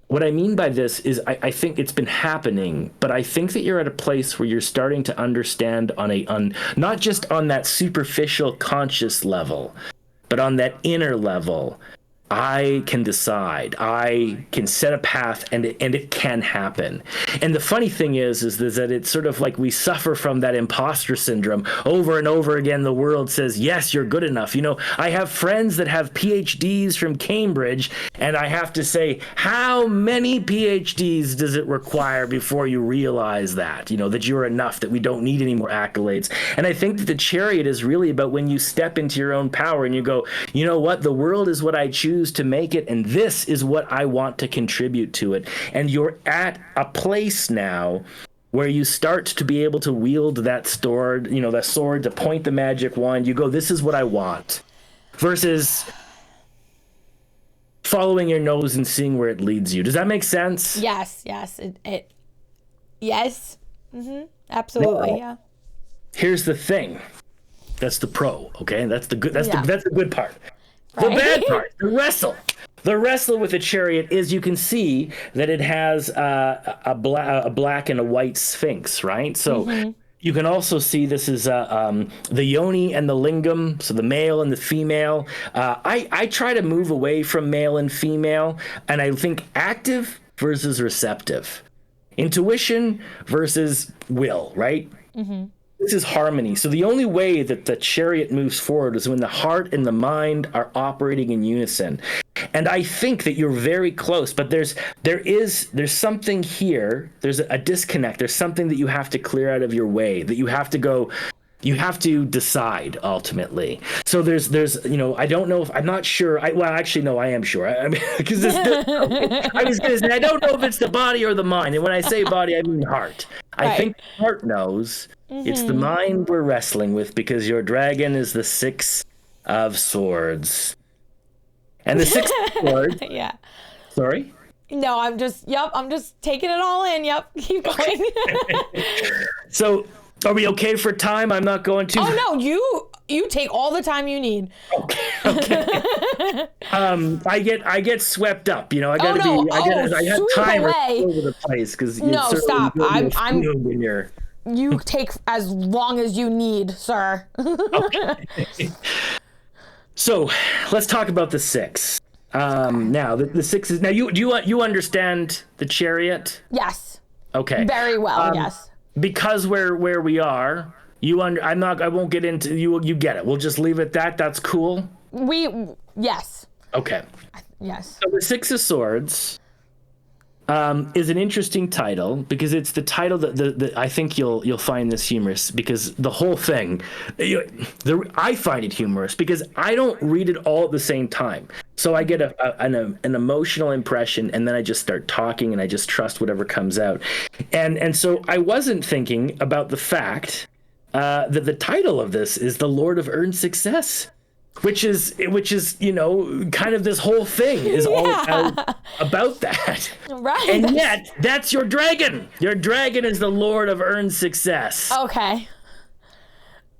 what I mean by this is I think it's been happening, but I think that you're at a place where you're starting to understand on not just on that superficial conscious level, but on that inner level, I can decide. I can set a path, and it can happen. And the funny thing is that it's sort of like we suffer from that imposter syndrome. Over and over again, the world says, yes, you're good enough. I have friends that have PhDs from Cambridge, and I have to say, how many PhDs does it require before you realize that, that you're enough, that we don't need any more accolades? And I think that the Chariot is really about when you step into your own power and you go, you know what, the world is what I choose to make it, and this is what I want to contribute to it. And you're at a place now where you start to be able to wield that sword, that sword, to point the magic wand. You go, this is what I want, versus following your nose and seeing where it leads you. Does that make sense? Yes. Yes. Absolutely. Yeah. Here's the thing. That's the pro. Okay. That's the good. That's the good part. Right. The bad part, the wrestle with the Chariot is you can see that it has a black and a white sphinx, right? So you can also see this is the yoni and the lingam, so the male and the female. I try to move away from male and female, and I think active versus receptive, intuition versus will, right? This is harmony. So the only way that the Chariot moves forward is when the heart and the mind are operating in unison. And I think that you're very close, but there's something here. There's a disconnect. There's something that you have to clear out of your way, that you have to decide ultimately. So there's I don't know if I'm not sure. Actually, no, I am sure. I mean, because I was going to say, I don't know if it's the body or the mind. And when I say body, I mean heart. Right. I think the heart knows. It's the mind we're wrestling with, because your dragon is the 6 of Swords. And the 6 of Swords. Yeah. Sorry? No, I'm just taking it all in. Yep. Keep going. So, are we okay for time? I'm not going to. Oh no, you take all the time you need. Okay. I get swept up. I have time all over the place because no, stop. I'm when you're. You take as long as you need, sir. Okay. So let's talk about the 6. Now the six is now you understand the chariot? Yes. Okay. Very well. Yes. Because where we are, I won't get into you get it. We'll just leave it at that. That's cool. Yes. Okay. Yes. So the Six of Swords is an interesting title because it's the title that I think you'll find this humorous, because the whole thing, I find it humorous because I don't read it all at the same time. So I get an emotional impression, and then I just start talking, and I just trust whatever comes out. And so I wasn't thinking about the fact that the title of this is The Lord of Earned Success. Which is kind of this whole thing is all about that. Right. And yet, that's your dragon. Your dragon is the Lord of Earned Success. Okay.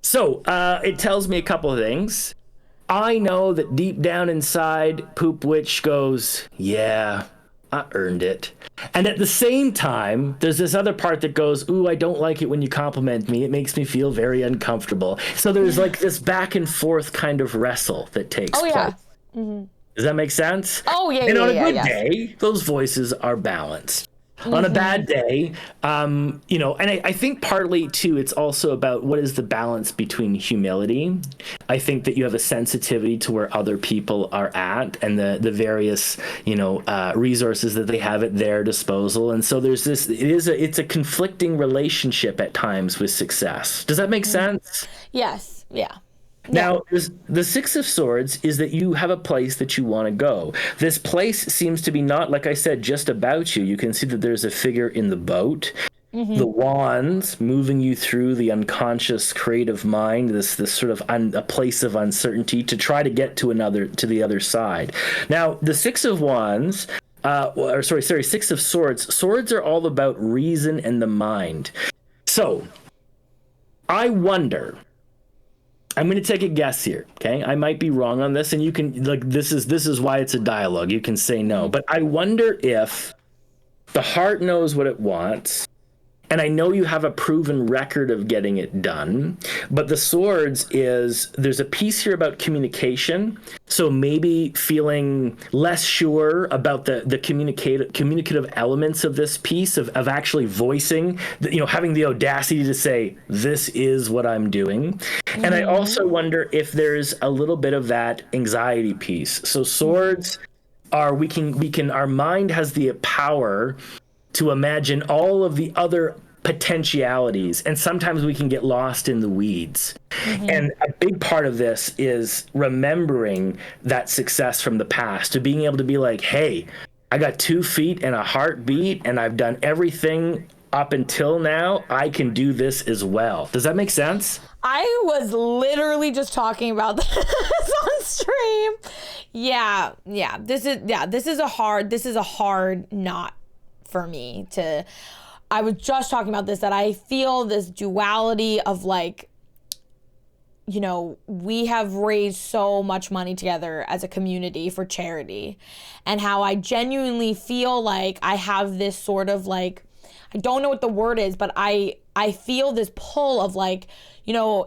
So, it tells me a couple of things. I know that deep down inside, Poop Witch goes, yeah, I earned it. And at the same time, there's this other part that goes, ooh, I don't like it when you compliment me. It makes me feel very uncomfortable. So there's like this back and forth kind of wrestle that takes place. Yeah. Mm-hmm. Does that make sense? Oh, yeah, and on a good yes. day, those voices are balanced. On a bad day, and I think partly too, it's also about what is the balance between humility. I think that you have a sensitivity to where other people are at and the various, resources that they have at their disposal. And so there's this, it's a conflicting relationship at times with success. Does that make sense? Yes. Yeah. Now, the Six of Swords is that you have a place that you want to go. This place seems to be not, like I said, just about you. You can see that there's a figure in the boat. Mm-hmm. The wands moving you through the unconscious creative mind, this sort of a place of uncertainty to try to get to the other side. Now, the Six of Wands, Six of Swords. Swords are all about reason and the mind. So, I wonder. I'm going to take a guess here, okay? I might be wrong on this, and you can, this is why it's a dialogue. You can say no. But I wonder if the heart knows what it wants, and I know you have a proven record of getting it done, but the swords there's a piece here about communication, so maybe feeling less sure about the communicative elements of this piece of actually voicing, having the audacity to say, this is what I'm doing. Mm-hmm. And I also wonder if there's a little bit of that anxiety piece. So swords are, our mind has the power to imagine all of the other potentialities, and sometimes we can get lost in the weeds. Mm-hmm. And a big part of this is remembering that success from the past, to being able to be like, hey, I got 2 feet and a heartbeat, and I've done everything up until now. I can do this as well. Does that make sense? I was literally just talking about this on stream. Yeah. This is a hard knot for me to. I was just talking about this, that I feel this duality of we have raised so much money together as a community for charity, and how I genuinely feel like I have this sort of I don't know what the word is, but I feel this pull of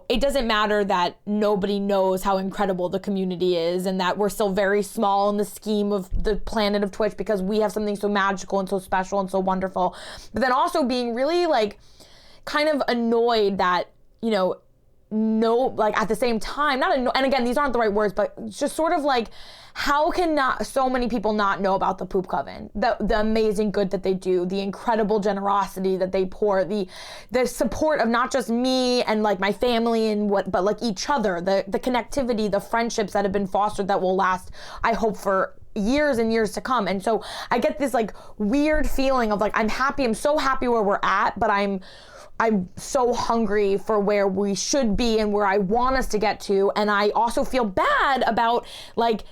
it doesn't matter that nobody knows how incredible the community is, and that we're still very small in the scheme of the planet of Twitch because we have something so magical and so special and so wonderful. But then also being really kind of annoyed that, at the same time, not annoyed, and again, these aren't the right words, but just sort of how can not so many people not know about the Poop Coven, the amazing good that they do, the incredible generosity that they pour, the support of not just me and my family but each other, the connectivity, the friendships that have been fostered that will last, I hope, for years and years to come. And so I get this weird feeling of I'm so happy where we're at, but I'm so hungry for where we should be and where I want us to get to. And I also feel bad about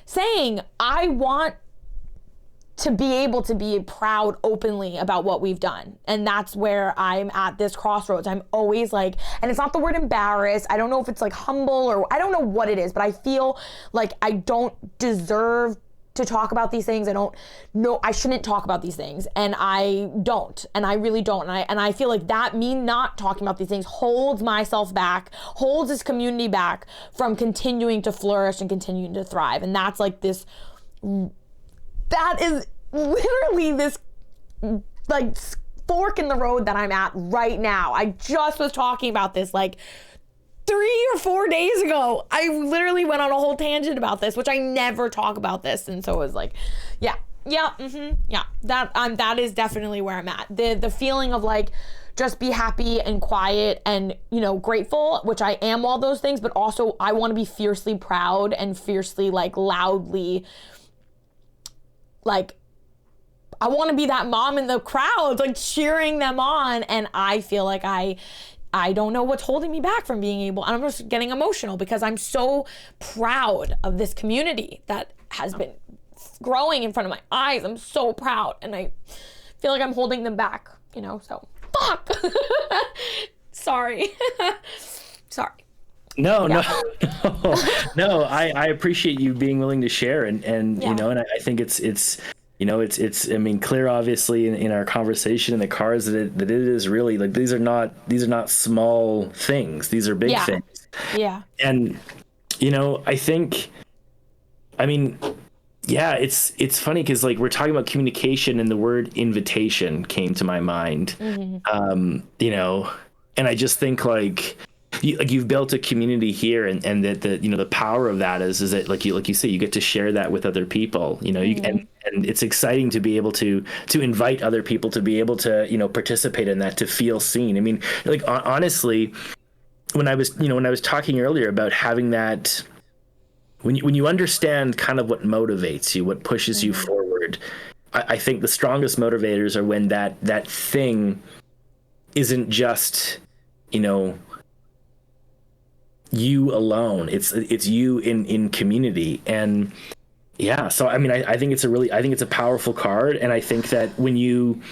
saying I want to be able to be proud openly about what we've done. And that's where I'm at this crossroads. I'm always and it's not the word embarrassed. I don't know if it's humble, or I don't know what it is, but I feel like I don't deserve to talk about these things. I don't know, I shouldn't talk about these things, and I don't, and I really don't, and I feel like that, me not talking about these things, holds myself back, holds this community back from continuing to flourish and continuing to thrive. And that's this that is literally this like fork in the road that I'm at right now. I just was talking about this like 3 or 4 days ago. I literally went on a whole tangent about this, which I never talk about this. And so it was like, yeah, that is definitely where I'm at. The feeling of like, just be happy and quiet and, you know, grateful, which I am all those things, but also I want to be fiercely proud and fiercely like loudly, like, I want to be that mom in the crowd, like cheering them on. And I feel like I don't know what's holding me back from being able, and I'm just getting emotional because I'm so proud of this community that has been growing in front of my eyes. I'm so proud, and I feel like I'm holding them back, you know, so fuck. Sorry. Sorry. No, I appreciate you being willing to share and you know, and I think it's you know, it's I mean, clear obviously in our conversation in the cars that it is really like these are not small things. These are big things. Yeah. And you know, I mean, yeah, it's funny because like we're talking about communication and the word invitation came to my mind. Mm-hmm. You know, and I just think like you've built a community here, and that the, you know, the power of that is that like you say, you get to share that with other people, you know. Mm-hmm. and it's exciting to be able to invite other people to be able to, you know, participate in that, to feel seen. I mean, like honestly, when I was talking earlier about having that, when you understand kind of what motivates you, what pushes mm-hmm. you forward, I think the strongest motivators are when that thing isn't just, you know, you alone. It's you in community. And yeah, so I mean, I think it's a powerful card, and I think that when you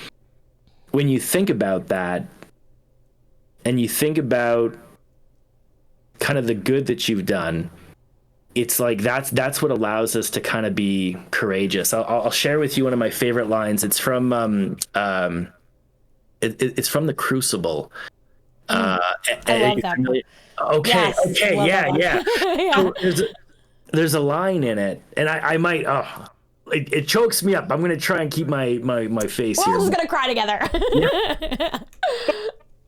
think about that, and you think about kind of the good that you've done, it's like that's what allows us to kind of be courageous. I'll share with you one of my favorite lines. It's from it's from The Crucible. I love that book. Okay, yes, okay, yeah. Yeah. So there's a line in it, and I might it chokes me up. I'm gonna try and keep my face here. We're all just gonna cry together. Yeah.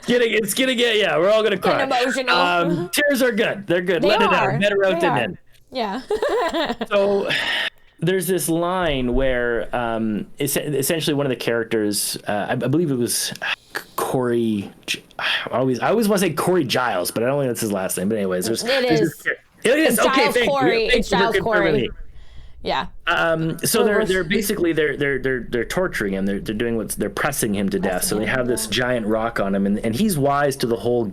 It's gonna get, yeah, we're all gonna cry. Emotional. Tears are good. They're good. Let it out. Better out than in. Yeah. So there's this line where essentially one of the characters, I believe it was Corey. I always want to say Corey Giles, but I don't think that's his last name. But anyways, it is. It is. It's Okay, Giles thank Corey. you. It's Giles Corey. Yeah. So they're basically they're torturing him. They're doing they're pressing him to death. So they have this giant rock on him, and he's wise to the whole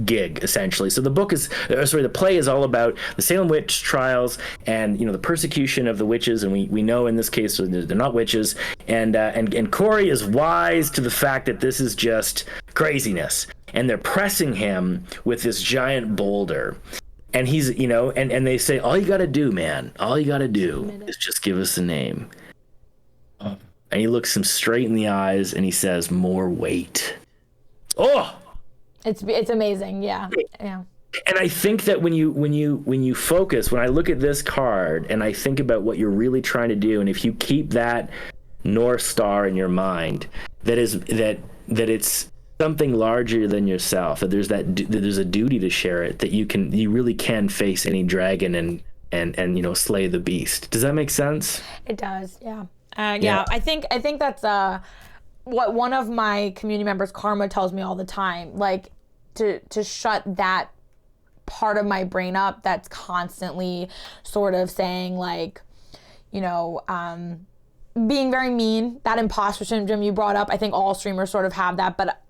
gig, essentially. So the play is all about the Salem witch trials and, you know, the persecution of the witches, and we know in this case they're not witches, and Corey is wise to the fact that this is just craziness, and they're pressing him with this giant boulder. And he's, you know, and they say, all you got to do, man, is just give us a name. And he looks him straight in the eyes and he says, more weight. Oh, it's amazing. Yeah. Yeah. And I think that when you focus, when I look at this card and I think about what you're really trying to do, and if you keep that North Star in your mind, that it's something larger than yourself, that there's a duty to share it, that you really can face any dragon and you know, slay the beast. Does that make sense? It does. Yeah. Yeah. I think that's what one of my community members, Karma, tells me all the time, like to shut that part of my brain up that's constantly sort of saying, like, you know, being very mean. That imposter syndrome you brought up, I think all streamers sort of have that, but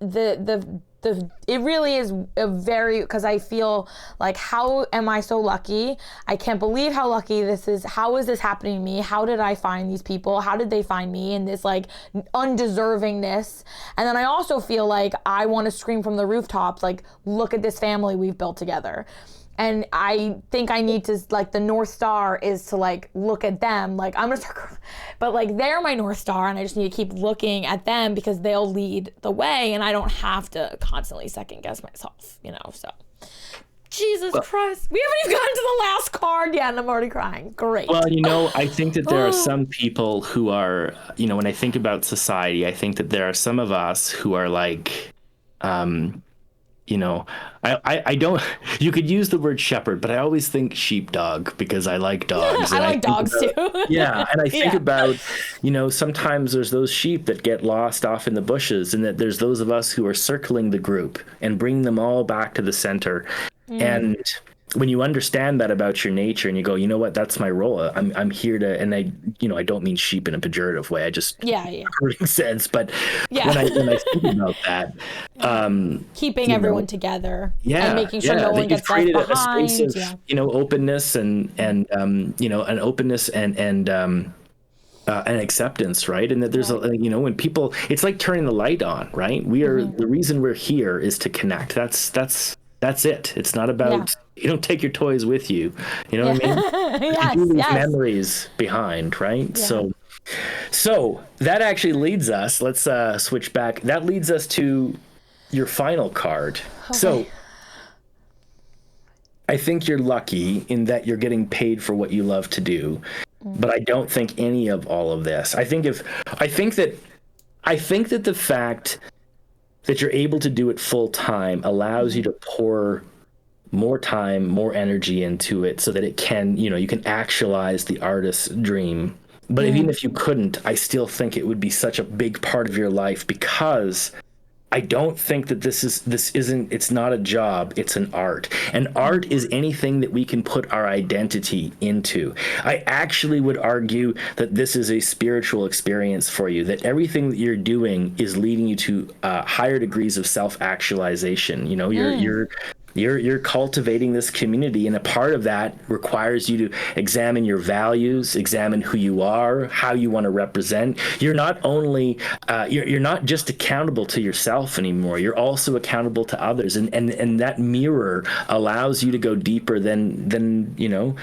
it really is a very, because I feel like, how am I so lucky? I can't believe how lucky this is. How is this happening to me? How did I find these people? How did they find me? And this like undeservingness. And then I also feel like I want to scream from the rooftops, like, look at this family we've built together. And I think I need to, like, the North Star is to, like, look at them. Like, I'm gonna start, but, like, they're my North Star, and I just need to keep looking at them because they'll lead the way, and I don't have to constantly second guess myself, you know, so. Jesus Christ. We haven't even gotten to the last card yet, and I'm already crying. Great. Well, I think that there are some people who are, when I think about society, I think that there are some of us who are like, I don't, you could use the word shepherd, but I always think sheepdog because I like dogs. I like dogs too. Yeah. And I think about, sometimes there's those sheep that get lost off in the bushes, and that there's those of us who are circling the group and bringing them all back to the center. And when you understand that about your nature and you go, you know what, that's my role. I'm here to, and I don't mean sheep in a pejorative way. I just hurting sense. But when I think about that, keeping everyone together, and making sure no one gets left behind. A space of openness and an openness and acceptance, right? And that there's when people, it's like turning the light on, right? We are the reason we're here is to connect. That's it. It's not about you don't take your toys with you. You know what I mean? You leave memories behind, right? Yeah. So that actually leads us. Let's switch back. That leads us to your final card. Okay. So I think you're lucky in that you're getting paid for what you love to do, but I don't think any of all of this. I think that the fact that you're able to do it full time allows you to pour more time, more energy into it so that it can, you can actualize the artist's dream. But even if you couldn't, I still think it would be such a big part of your life, because I don't think that it's not a job, it's an art. And art is anything that we can put our identity into. I actually would argue that this is a spiritual experience for you, that everything that you're doing is leading you to higher degrees of self-actualization. You're cultivating this community, and a part of that requires you to examine your values, examine who you are, how you want to represent. You're not only you're not just accountable to yourself anymore. You're also accountable to others, and that mirror allows you to go deeper than you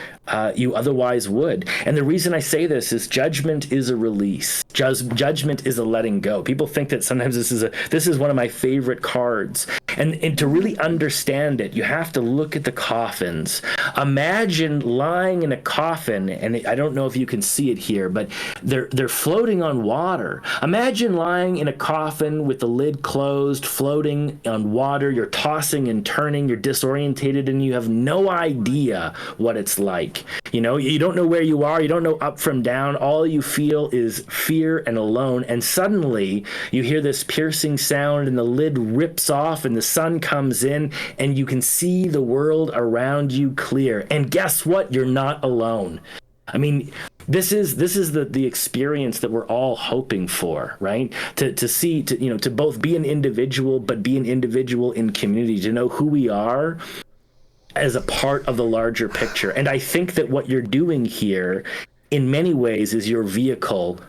otherwise would. And the reason I say this is judgment is a release. Judgment is a letting go. People think that sometimes this is one of my favorite cards, and to really understand it, you have to look at the coffins. Imagine lying in a coffin, and I don't know if you can see it here, but they're floating on water. Imagine lying in a coffin with the lid closed, floating on water. You're tossing and turning, you're disorientated, and you have no idea what it's like. You don't know where you are, you don't know up from down. All you feel is fear and alone, and suddenly you hear this piercing sound, and the lid rips off, and the sun comes in, and you can see the world around you clear. And guess what? You're not alone. I mean, this is the experience that we're all hoping for, right? To both be an individual, but be an individual in community, to know who we are as a part of the larger picture. And I think that what you're doing here, in many ways, is your vehicle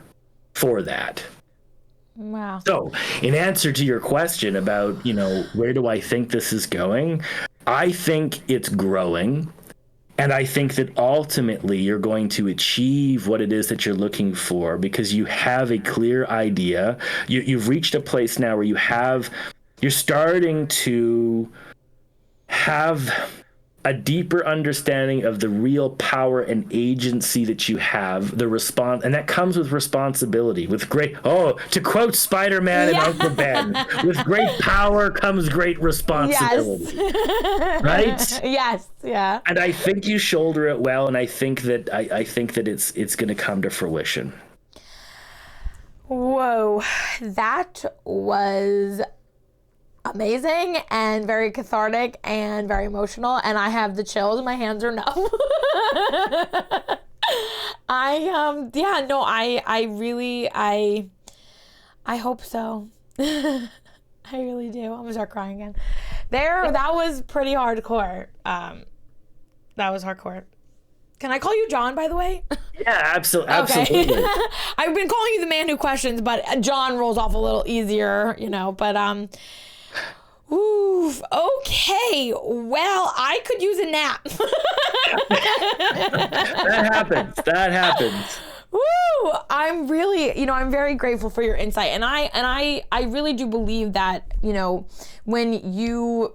for that. Wow. So, in answer to your question about, where do I think this is going? I think it's growing. And I think that ultimately you're going to achieve what it is that you're looking for, because you have a clear idea. You've reached a place now where you're starting to have a deeper understanding of the real power and agency that you have, and that comes with responsibility, with to quote Spider-Man and Uncle Ben, with great power comes great responsibility. Yes. Right? Yes. Yeah. And I think you shoulder it well, and I think that it's going to come to fruition. Whoa, that was amazing and very cathartic and very emotional, and I have the chills. My hands are numb. I hope so. I really do. I'm gonna start crying again. That was pretty hardcore. That was hardcore. Can I call you John, by the way? Yeah, absolutely. Okay. I've been calling you the man who questions, but John rolls off a little easier, but oof. Okay. Well, I could use a nap. That happens. Woo! I'm really, I'm very grateful for your insight, and I really do believe that, when you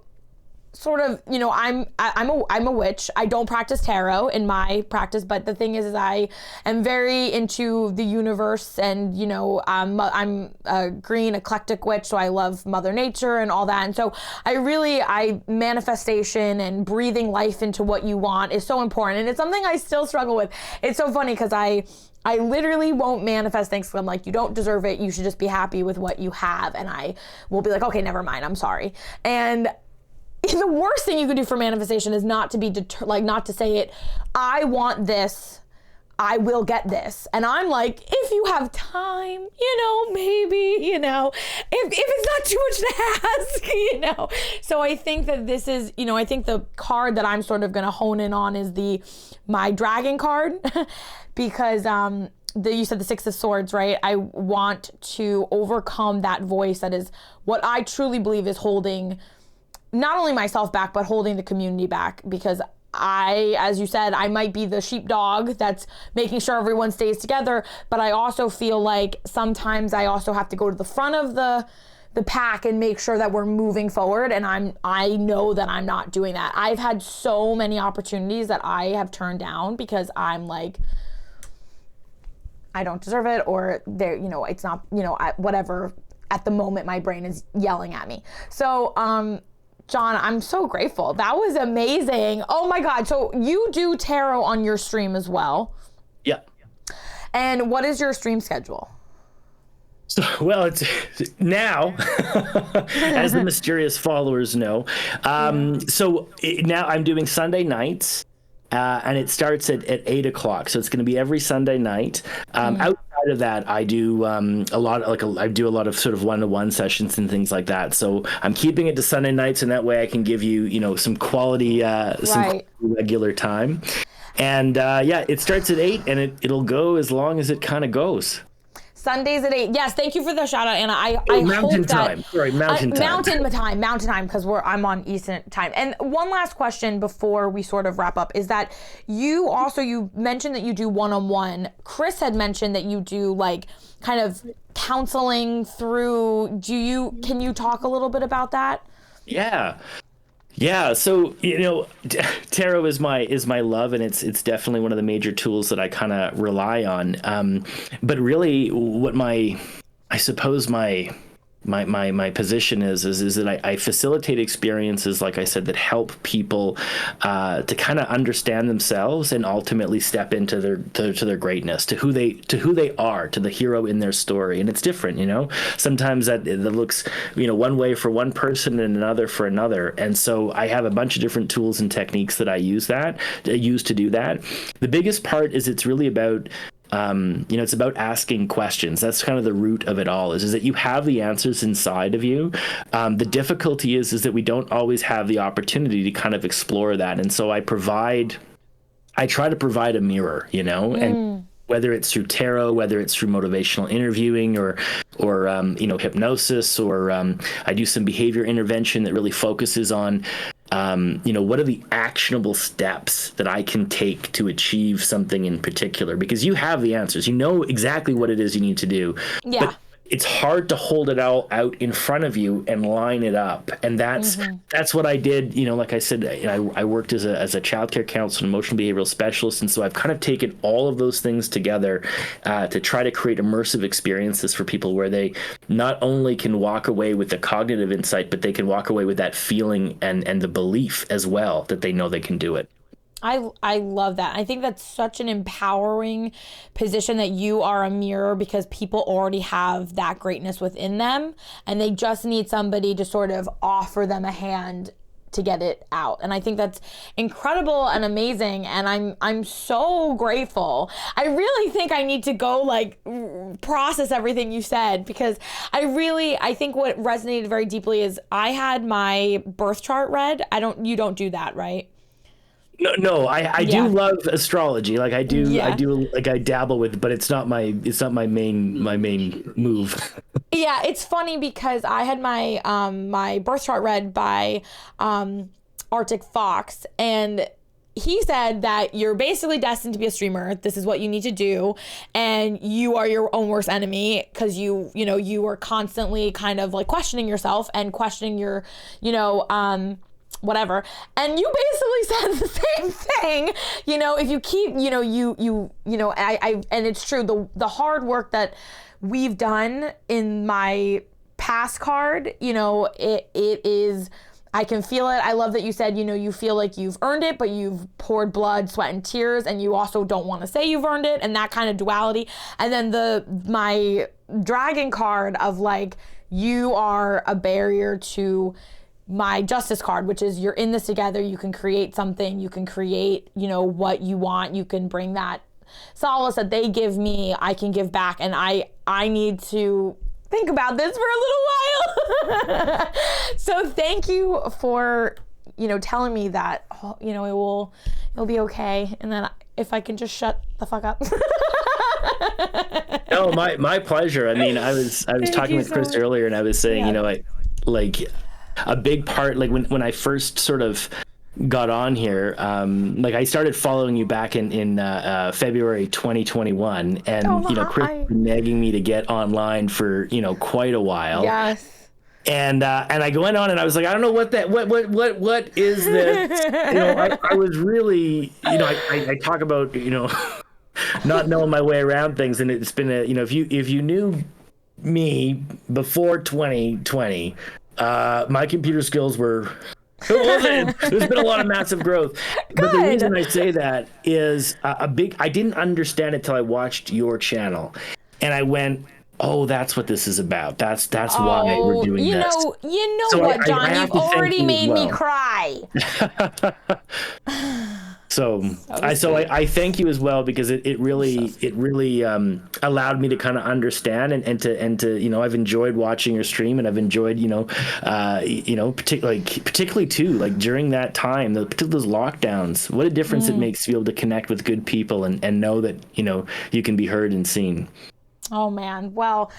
sort of, I'm a witch. I don't practice tarot in my practice, but the thing is I am very into the universe, and I'm a green eclectic witch, so I love Mother Nature and all that. And so I manifestation and breathing life into what you want is so important, and it's something I still struggle with. It's so funny because I literally won't manifest things, because I'm like, you don't deserve it. You should just be happy with what you have. And I will be like, okay, never mind. I'm sorry. And the worst thing you could do for manifestation is not to be not to say it, I want this, I will get this. And I'm like, if you have time, maybe, if it's not too much to ask, So I think that this is, I think the card that I'm sort of going to hone in on is my dragon card, because you said the Six of Swords, right? I want to overcome that voice that is what I truly believe is holding not only myself back, but holding the community back, because as you said, I might be the sheepdog that's making sure everyone stays together, but I also feel like sometimes I also have to go to the front of the pack and make sure that we're moving forward. And I know that I'm not doing that. I've had so many opportunities that I have turned down because I'm like, I don't deserve it, or it's not, whatever. At the moment, my brain is yelling at me. So, John, I'm so grateful. That was amazing. Oh my God. So you do tarot on your stream as well? Yeah. And what is your stream schedule? So, well, it's now, as the mysterious followers know. Now I'm doing Sunday nights, and it starts at 8 o'clock. So it's going to be every Sunday night. Outside of that, I do a lot of sort of one-to-one sessions and things like that. So I'm keeping it to Sunday nights, and that way I can give you, some quality, some regular time. And it starts at 8, and it'll go as long as it kind of goes. Sundays at 8. Yes, thank you for the shout out, Anna. I mountain hope time. that, Sorry, mountain time. Mountain time, because I'm on Eastern time. And one last question before we sort of wrap up is that you mentioned that you do one-on-one. Chris had mentioned that you do like kind of counseling through. Can you talk a little bit about that? Yeah, so tarot is my love, and it's definitely one of the major tools that I kind of rely on. But really, what my position is that I facilitate experiences, like I said, that help people to kind of understand themselves and ultimately step into their greatness, to who they are, to the hero in their story. And it's different, sometimes that looks one way for one person and another for another. And so I have a bunch of different tools and techniques that I use to do that. The biggest part is it's really about it's about asking questions. That's kind of the root of it all, is that you have the answers inside of you. The difficulty is that we don't always have the opportunity to kind of explore that. And so I try to provide a mirror, and whether it's through tarot, whether it's through motivational interviewing or hypnosis, or I do some behavior intervention that really focuses on what are the actionable steps that I can take to achieve something in particular? Because you have the answers. You know exactly what it is you need to do. Yeah. But it's hard to hold it all out in front of you and line it up. And that's what I did. Like I said, I worked as a childcare counselor and emotional behavioral specialist. And so I've kind of taken all of those things together to try to create immersive experiences for people where they not only can walk away with the cognitive insight, but they can walk away with that feeling and the belief as well that they know they can do it. I love that. I think that's such an empowering position, that you are a mirror, because people already have that greatness within them, and they just need somebody to sort of offer them a hand to get it out. And I think that's incredible and amazing, and I'm so grateful. I really think I need to go process everything you said, because I think what resonated very deeply is I had my birth chart read. You don't do that, right? No, I do love astrology. Like I dabble with it, but it's not my main move. Yeah, it's funny because I had my my birth chart read by Arctic Fox, and he said that you're basically destined to be a streamer. This is what you need to do, and you are your own worst enemy, because you are constantly kind of like questioning yourself and questioning your whatever. And you basically said the same thing. You know, if you keep, you know, and it's true, the hard work that we've done in my past card, you know, it is, I can feel it. I love that you said, you know, you feel like you've earned it, but you've poured blood, sweat, and tears, and you also don't want to say you've earned it, and that kind of duality. And then my dragon card of like, you are a barrier to my justice card, which is you're in this together, you can create something, you can create, you know, what you want, you can bring that solace that they give me, I can give back, and I need to think about this for a little while. So thank you for, you know, telling me that, you know, it'll be okay, and then if I can just shut the fuck up. No, my pleasure. I mean, I was talking with Chris earlier, and I was saying, you know, like a big part, like when I first sort of got on here, like I started following you back in February 2021, and you know, Chris was nagging me to get online for, you know, quite a while. Yes. And I went on, and I was like, I don't know what is this? You know, I was really, you know, I talk about, you know, not knowing my way around things, and it's been a, you know, if you knew me before 2020, my computer skills were, there's been a lot of massive growth. Good. But the reason I say that is I didn't understand it till I watched your channel, and I went, oh, that's what this is about. That's why we're doing this. You know So what, John? I You've already made me well. cry. So I thank you as well, because it really allowed me to kind of understand and to you know, I've enjoyed watching your stream, and I've enjoyed, you know, particularly too, like during that time, particularly those lockdowns, what a difference it makes to be able to connect with good people and know that, you know, you can be heard and seen. Oh man, well,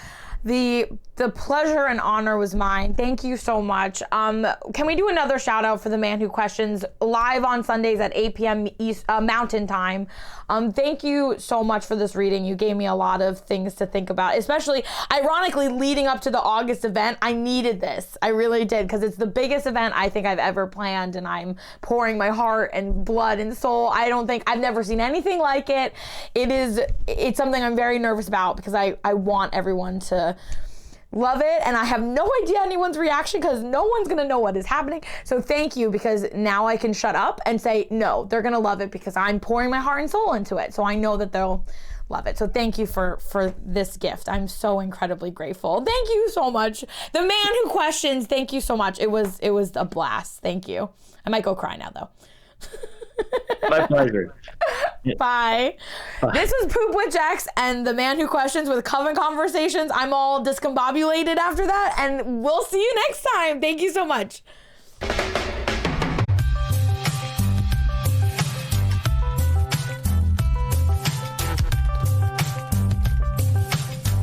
the pleasure and honor was mine. Thank you so much. Can we do another shout out for The Man Who Questions, live on Sundays at 8 p.m. East Mountain Time? Thank you so much for this reading. You gave me a lot of things to think about, especially ironically leading up to the August event. I needed this. I really did, because it's the biggest event I think I've ever planned, and I'm pouring my heart and blood and soul. I've never seen anything like it. It's something I'm very nervous about, because I want everyone to love it, and I have no idea anyone's reaction, because no one's gonna know what is happening. So thank you, because now I can shut up and say, no, they're gonna love it, because I'm pouring my heart and soul into it. So I know that they'll love it. So thank you for this gift. I'm so incredibly grateful. Thank you so much. The Man Who Questions, thank you so much. It was a blast. Thank you. I might go cry now though. My pleasure. Bye. This was Poop with Jax and The Man Who Questions with Coven Conversations. I'm all discombobulated after that, and we'll see you next time. Thank you so much.